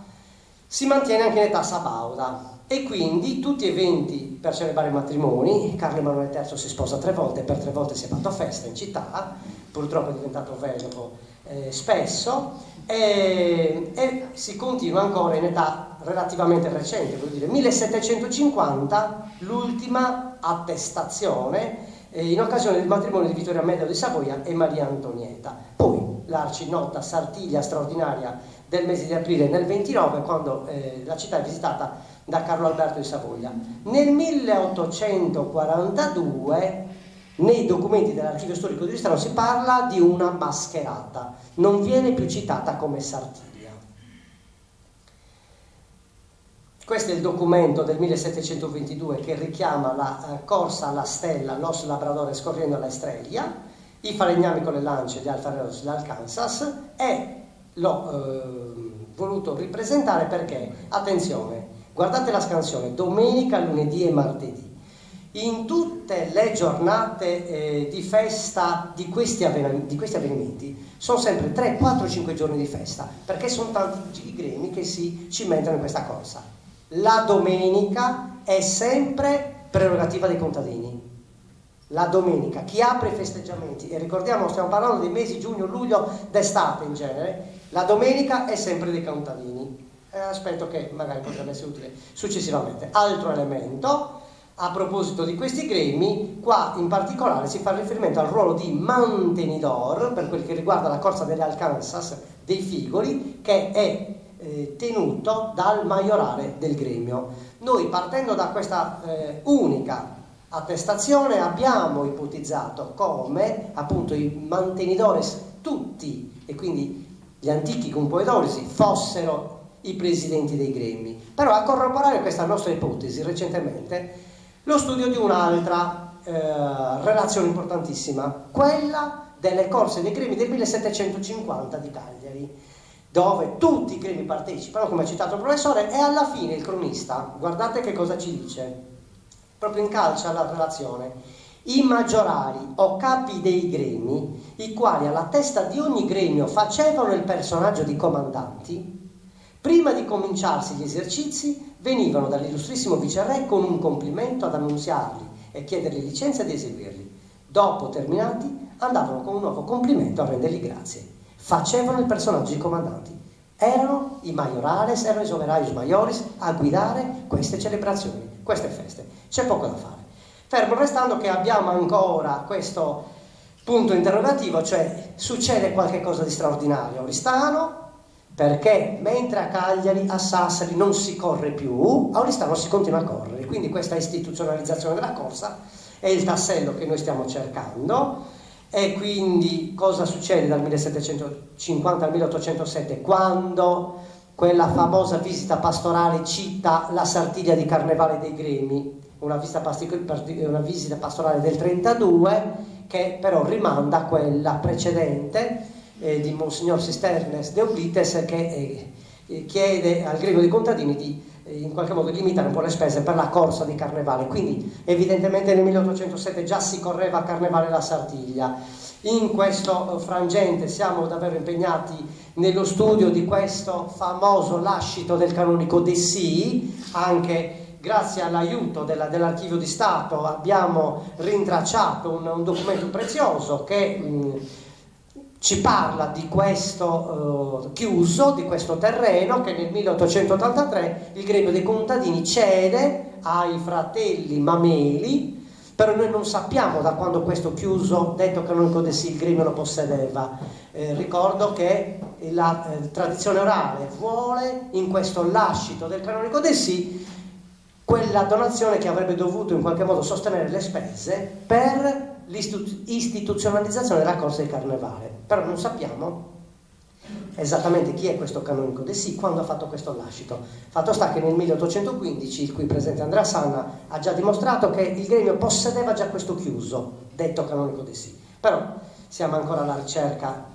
F: si mantiene anche in età sabauda. E quindi tutti eventi per celebrare matrimoni. Carlo Emanuele III si sposa 3 volte, per 3 volte si è fatto festa in città, purtroppo è diventato vedovo spesso, e si continua ancora in età relativamente recente, vuol dire 1750, l'ultima attestazione in occasione del matrimonio di Vittorio Amedeo di Savoia e Maria Antonietta. Poi l'arcinota Sartiglia straordinaria del mese di aprile nel 29, quando la città è visitata da Carlo Alberto di Savoia. Nel 1842 nei documenti dell'archivio storico di Oristano si parla di una mascherata, non viene più citata come Sartiglia. Questo è il documento del 1722 che richiama la corsa alla stella, Los Labradores corriendo alla Estrella, i falegnami con le lance, gli alfareros, l'Alcansas, e l'ho voluto ripresentare perché, attenzione, guardate la scansione, domenica, lunedì e martedì. In tutte le giornate di festa di questi avvenimenti sono sempre 3, 4, 5 giorni di festa, perché sono tanti i gremi che si cimentano in questa corsa. La domenica è sempre prerogativa dei contadini. La domenica, chi apre i festeggiamenti, e ricordiamo, stiamo parlando dei mesi giugno, luglio, d'estate in genere, la domenica è sempre dei contadini. È un aspetto che magari potrebbe essere utile successivamente. Altro elemento, a proposito di questi gremi, qua in particolare si fa riferimento al ruolo di mantenidor per quel che riguarda la corsa delle Alcansas, dei figoli, che è tenuto dal maiorale del gremio. Noi, partendo da questa unica attestazione, abbiamo ipotizzato come appunto i mantenidores tutti, e quindi gli antichi compoedoresi, fossero i presidenti dei gremi. Però a corroborare questa nostra ipotesi recentemente lo studio di un'altra relazione importantissima, quella delle corse dei gremi del 1750 di Cagliari, dove tutti i gremi partecipano, come ha citato il professore, e alla fine il cronista, guardate che cosa ci dice, proprio incalcia la relazione: i maggiorali o capi dei gremi, i quali alla testa di ogni gremio facevano il personaggio di comandanti, prima di cominciarsi gli esercizi venivano dall'illustrissimo viceré con un complimento ad annunziarli e chiedergli licenza di eseguirli. Dopo terminati andavano con un nuovo complimento a rendergli grazie. Facevano il personaggio di comandanti. Erano i maiorales, erano i soveraios maioris a guidare queste celebrazioni, queste feste. C'è poco da fare. Fermo restando che abbiamo ancora questo punto interrogativo, cioè succede qualche cosa di straordinario a Oristano, perché mentre a Cagliari, a Sassari non si corre più, a Oristano si continua a correre. Quindi questa istituzionalizzazione della corsa è il tassello che noi stiamo cercando. E quindi cosa succede dal 1750 al 1807, quando quella famosa visita pastorale cita la Sartiglia di Carnevale dei Gremi, una visita pastorale del 32 che però rimanda a quella precedente di Monsignor Cisternes de Ublites, che chiede al gremio dei contadini di in qualche modo limitare un po' le spese per la corsa di Carnevale. Quindi evidentemente nel 1807 già si correva a Carnevale la Sartiglia. In questo frangente siamo davvero impegnati nello studio di questo famoso lascito del canonico Dessì. Anche grazie all'aiuto dell'Archivio di Stato abbiamo rintracciato un documento prezioso che ci parla di questo chiuso, di questo terreno che nel 1883 il gremio dei contadini cede ai fratelli Mameli, però noi non sappiamo da quando questo chiuso detto canonico Dessì il gremio lo possedeva. Ricordo che la tradizione orale vuole in questo lascito del canonico Dessì quella donazione che avrebbe dovuto in qualche modo sostenere le spese per l'istituzionalizzazione della corsa di Carnevale, però non sappiamo esattamente chi è questo canonico Dessì, quando ha fatto questo lascito. Fatto sta che nel 1815 il qui presente Andrea Sanna ha già dimostrato che il gremio possedeva già questo chiuso detto canonico Dessì, però siamo ancora alla ricerca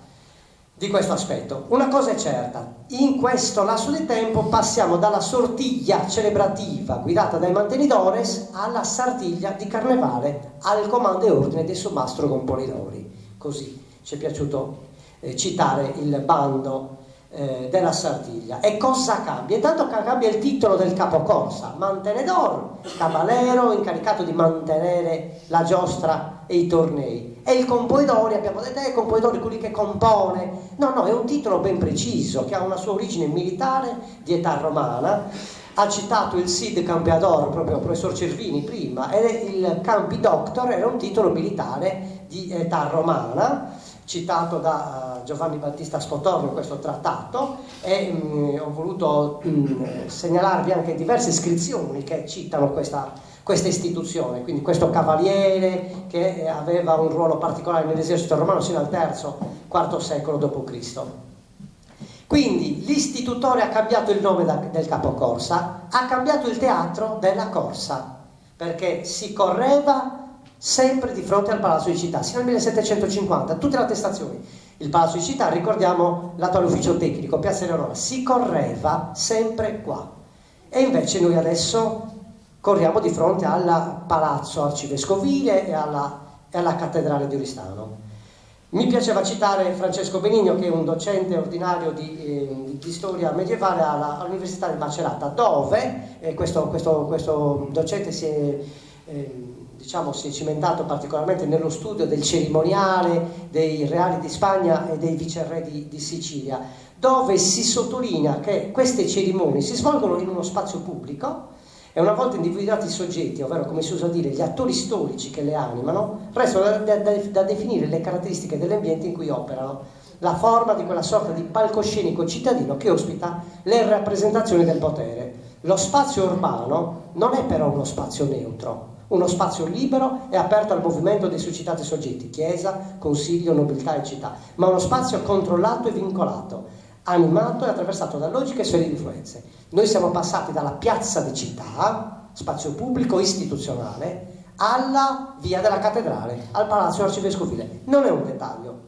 F: di questo aspetto. Una cosa è certa: in questo lasso di tempo passiamo dalla sortiglia celebrativa guidata dai mantenidores alla sartiglia di Carnevale al comando e ordine del sommastro Componidori. Così ci è piaciuto citare il bando della Sartiglia. E cosa cambia? Intanto cambia il titolo del capocorsa: mantenedor, cavallero incaricato di mantenere la giostra e i tornei. E il compoidori, abbiamo detto, il compoidori quelli che compone. No, è un titolo ben preciso che ha una sua origine militare di età romana. Ha citato il Cid Campeador, proprio il professor Cervini prima, e il Campi Doctor era un titolo militare di età romana, citato da Giovanni Battista Spotorno in questo trattato, e ho voluto segnalarvi anche diverse iscrizioni che citano questa istituzione, quindi questo cavaliere che aveva un ruolo particolare nell'esercito romano sino al III-IV secolo d.C. Quindi l'istitutore ha cambiato il nome del capocorsa, ha cambiato il teatro della corsa, perché si correva sempre di fronte al Palazzo di Città, sino al 1750, tutte le attestazioni. Il Palazzo di Città, ricordiamo l'attuale ufficio tecnico, Piazza Eleonora, si correva sempre qua. E invece noi adesso corriamo di fronte al Palazzo Arcivescovile e alla Cattedrale di Oristano. Mi piaceva citare Francesco Benigno, che è un docente ordinario di storia medievale all'Università di Macerata, dove questo docente si è cimentato particolarmente nello studio del cerimoniale dei reali di Spagna e dei viceré di Sicilia, dove si sottolinea che queste cerimonie si svolgono in uno spazio pubblico e una volta individuati i soggetti, ovvero come si usa dire gli attori storici che le animano, restano da definire le caratteristiche dell'ambiente in cui operano, la forma di quella sorta di palcoscenico cittadino che ospita le rappresentazioni del potere. Lo spazio urbano non è però uno spazio neutro, uno spazio libero e aperto al movimento dei suscitati soggetti, chiesa, consiglio, nobiltà e città, ma uno spazio controllato e vincolato, animato e attraversato da logiche e sfere di influenze. Noi siamo passati dalla piazza di Città, spazio pubblico istituzionale, alla via della cattedrale, al palazzo arcivescovile. Non è un dettaglio.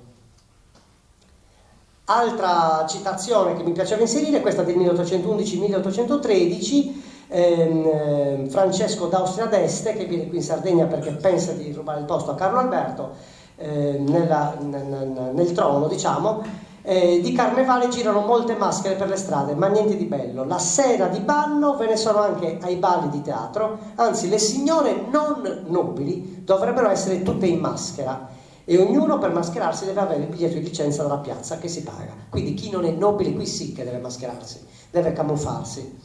F: Altra citazione che mi piaceva inserire, questa del 1811-1813, Francesco d'Austria d'Este, che viene qui in Sardegna perché pensa di rubare il posto a Carlo Alberto nel trono, diciamo. Di carnevale girano molte maschere per le strade, ma niente di bello. La sera di ballo ve ne sono anche ai balli di teatro, anzi le signore non nobili dovrebbero essere tutte in maschera e ognuno per mascherarsi deve avere il biglietto di licenza dalla piazza che si paga. Quindi chi non è nobile qui sì che deve mascherarsi, deve camuffarsi.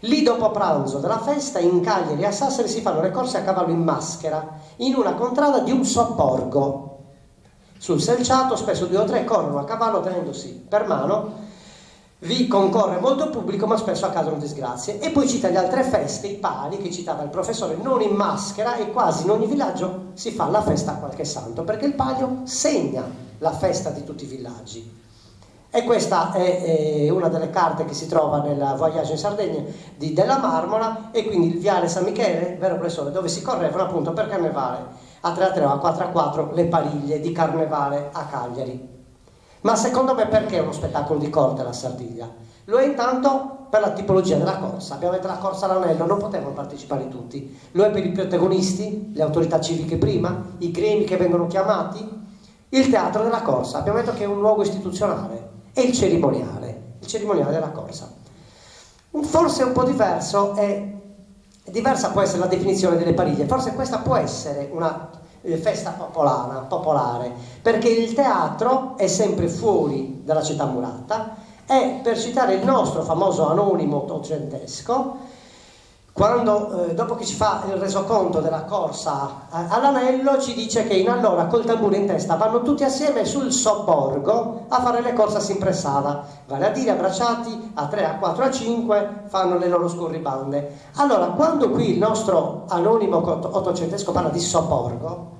F: Lì dopo pranzo della festa in Cagliari e a Sassari si fanno le corse a cavallo in maschera in una contrada di un sobborgo. Sul selciato spesso 2 o 3 corrono a cavallo tenendosi per mano. Vi concorre molto pubblico, ma spesso accadono disgrazie. E poi cita le altre feste, i pali che citava il professore, non in maschera, e quasi in ogni villaggio si fa la festa a qualche santo, perché il palio segna la festa di tutti i villaggi. E questa è una delle carte che si trova nel Voyage in Sardegna di Della Marmora, e quindi il viale San Michele, vero professore, dove si correvano appunto per carnevale a 3 o a 4 le pariglie di carnevale a Cagliari. Ma secondo me perché è uno spettacolo di corte la Sardegna? Lo è intanto per la tipologia della corsa. Abbiamo detto la corsa all'anello, non potevano partecipare tutti. Lo è per i protagonisti, le autorità civiche prima, i gremi che vengono chiamati, il teatro della corsa. Abbiamo detto che è un luogo istituzionale, e il cerimoniale della corsa. Forse un po' diversa può essere la definizione delle pariglie, forse questa può essere una festa popolare, perché il teatro è sempre fuori dalla città murata, e per citare il nostro famoso anonimo ottocentesco, quando dopo che ci fa il resoconto della corsa all'anello ci dice che allora col tamburo in testa vanno tutti assieme sul sobborgo a fare le corse a simpressata, vale a dire abbracciati a 3, a 4, a 5 fanno le loro scurribande. Allora quando qui il nostro anonimo ottocentesco parla di sobborgo,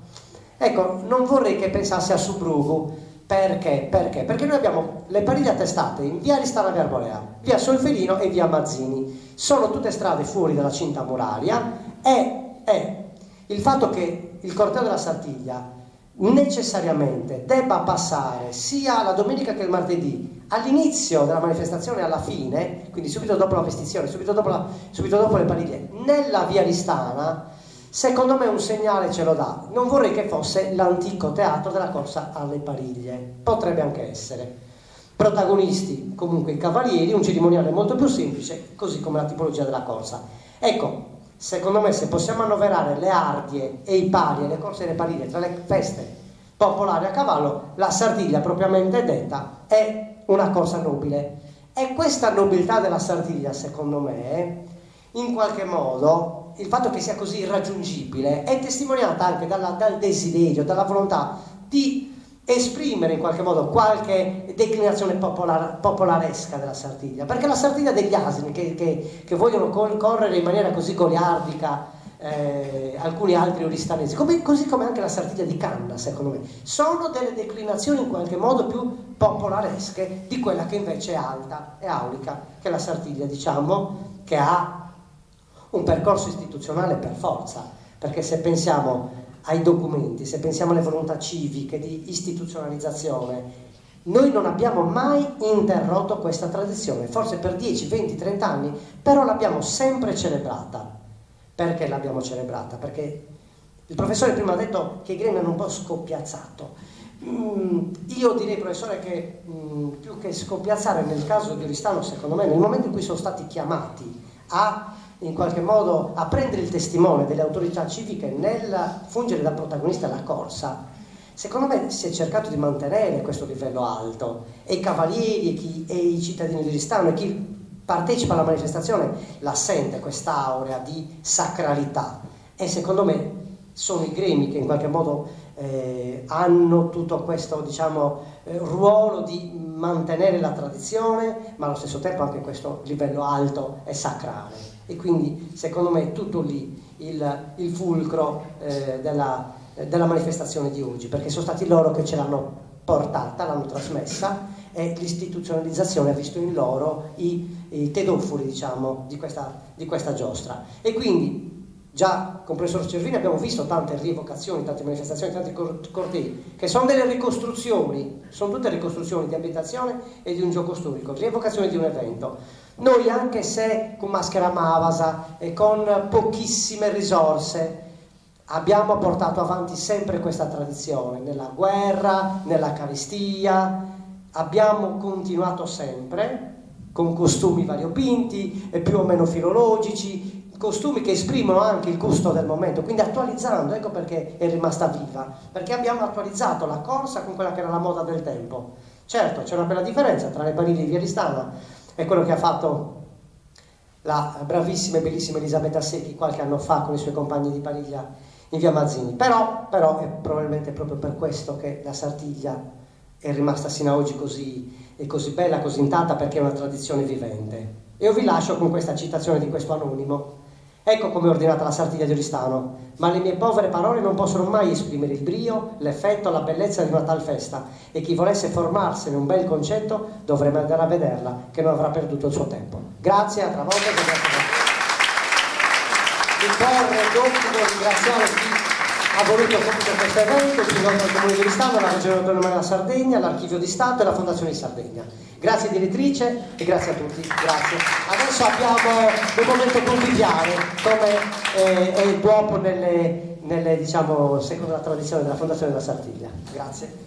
F: ecco, non vorrei che pensasse a Subrugu. Perché? Perché noi abbiamo le pariglie attestate in via Aristana Arborea, via Solferino e via Mazzini. Sono tutte strade fuori dalla cinta muraria, e il fatto che il corteo della Sartiglia necessariamente debba passare sia la domenica che il martedì, all'inizio della manifestazione e alla fine, quindi subito dopo la vestizione, subito dopo le pariglie, nella via Aristana, secondo me un segnale ce lo dà. Non vorrei che fosse l'antico teatro della corsa alle pariglie, potrebbe anche essere. Protagonisti comunque i cavalieri, un cerimoniale molto più semplice, così come la tipologia della corsa. Ecco, secondo me se possiamo annoverare le ardie e i pali e le corse e le pariglie tra le feste popolari a cavallo, la Sardiglia propriamente detta è una cosa nobile. E questa nobiltà della Sardiglia, secondo me, in qualche modo, il fatto che sia così irraggiungibile è testimoniata anche dal desiderio, dalla volontà di esprimere in qualche modo qualche declinazione popolaresca della Sardiglia, perché la Sardiglia degli asini che vogliono correre in maniera così goliardica alcuni altri oristanesi, così come anche la Sardiglia di Canna, secondo me, sono delle declinazioni in qualche modo più popolaresche di quella che invece è alta e aulica, che è la Sardiglia, diciamo, che ha un percorso istituzionale per forza, perché se pensiamo ai documenti, se pensiamo alle volontà civiche di istituzionalizzazione, noi non abbiamo mai interrotto questa tradizione, forse per 10, 20, 30 anni, però l'abbiamo sempre celebrata. Perché l'abbiamo celebrata? Perché il professore prima ha detto che i gremi hanno un po' scoppiazzato. Io direi, professore, che più che scoppiazzare nel caso di Oristano, secondo me, nel momento in cui sono stati chiamati a in qualche modo a prendere il testimone delle autorità civiche nel fungere da protagonista alla corsa, secondo me si è cercato di mantenere questo livello alto, e i cavalieri e i cittadini di Oristano e chi partecipa alla manifestazione la sente quest'aurea di sacralità, e secondo me sono i gremi che in qualche modo hanno tutto questo, diciamo, ruolo di mantenere la tradizione, ma allo stesso tempo anche questo livello alto e sacrale. E quindi secondo me è tutto lì il fulcro della manifestazione di oggi, perché sono stati loro che ce l'hanno portata, l'hanno trasmessa, e l'istituzionalizzazione ha visto in loro i tedofoli, diciamo, di questa giostra. E quindi Già con il professor Cervini abbiamo visto tante rievocazioni, tante manifestazioni, tanti cortei, che sono delle ricostruzioni, sono tutte ricostruzioni di ambientazione e di un gioco storico, rievocazioni di un evento. Noi, anche se con maschera Mavasa e con pochissime risorse, abbiamo portato avanti sempre questa tradizione, nella guerra, nella carestia, abbiamo continuato sempre con costumi variopinti e più o meno filologici, costumi che esprimono anche il gusto del momento, quindi attualizzando, ecco perché è rimasta viva, perché abbiamo attualizzato la corsa con quella che era la moda del tempo. Certo, c'è una bella differenza tra le Paniglie di Viaristana e quello che ha fatto la bravissima e bellissima Elisabetta Secchi qualche anno fa con i suoi compagni di Paniglia in via Mazzini, però è probabilmente proprio per questo che la Sartiglia è rimasta sino ad oggi così bella, così intatta, perché è una tradizione vivente. E io vi lascio con questa citazione di questo anonimo. Ecco come è ordinata la Sartiglia di Oristano: ma le mie povere parole non possono mai esprimere il brio, l'effetto, la bellezza di una tal festa, e chi volesse formarsene un bel concetto dovrebbe andare a vederla, che non avrà perduto il suo tempo. Grazie, a tra volte. Mi corre d'obbligo ringraziare chi ha voluto compiere questo evento, il Sindaco del Comune di Oristano, la Regione Autonoma della Sardegna, l'Archivio di Stato e la Fondazione di Sardegna. Grazie direttrice e grazie a tutti. Grazie. Adesso abbiamo un momento conviviale, come è il dopo nelle diciamo, secondo la tradizione della Fondazione della Sartiglia. Grazie.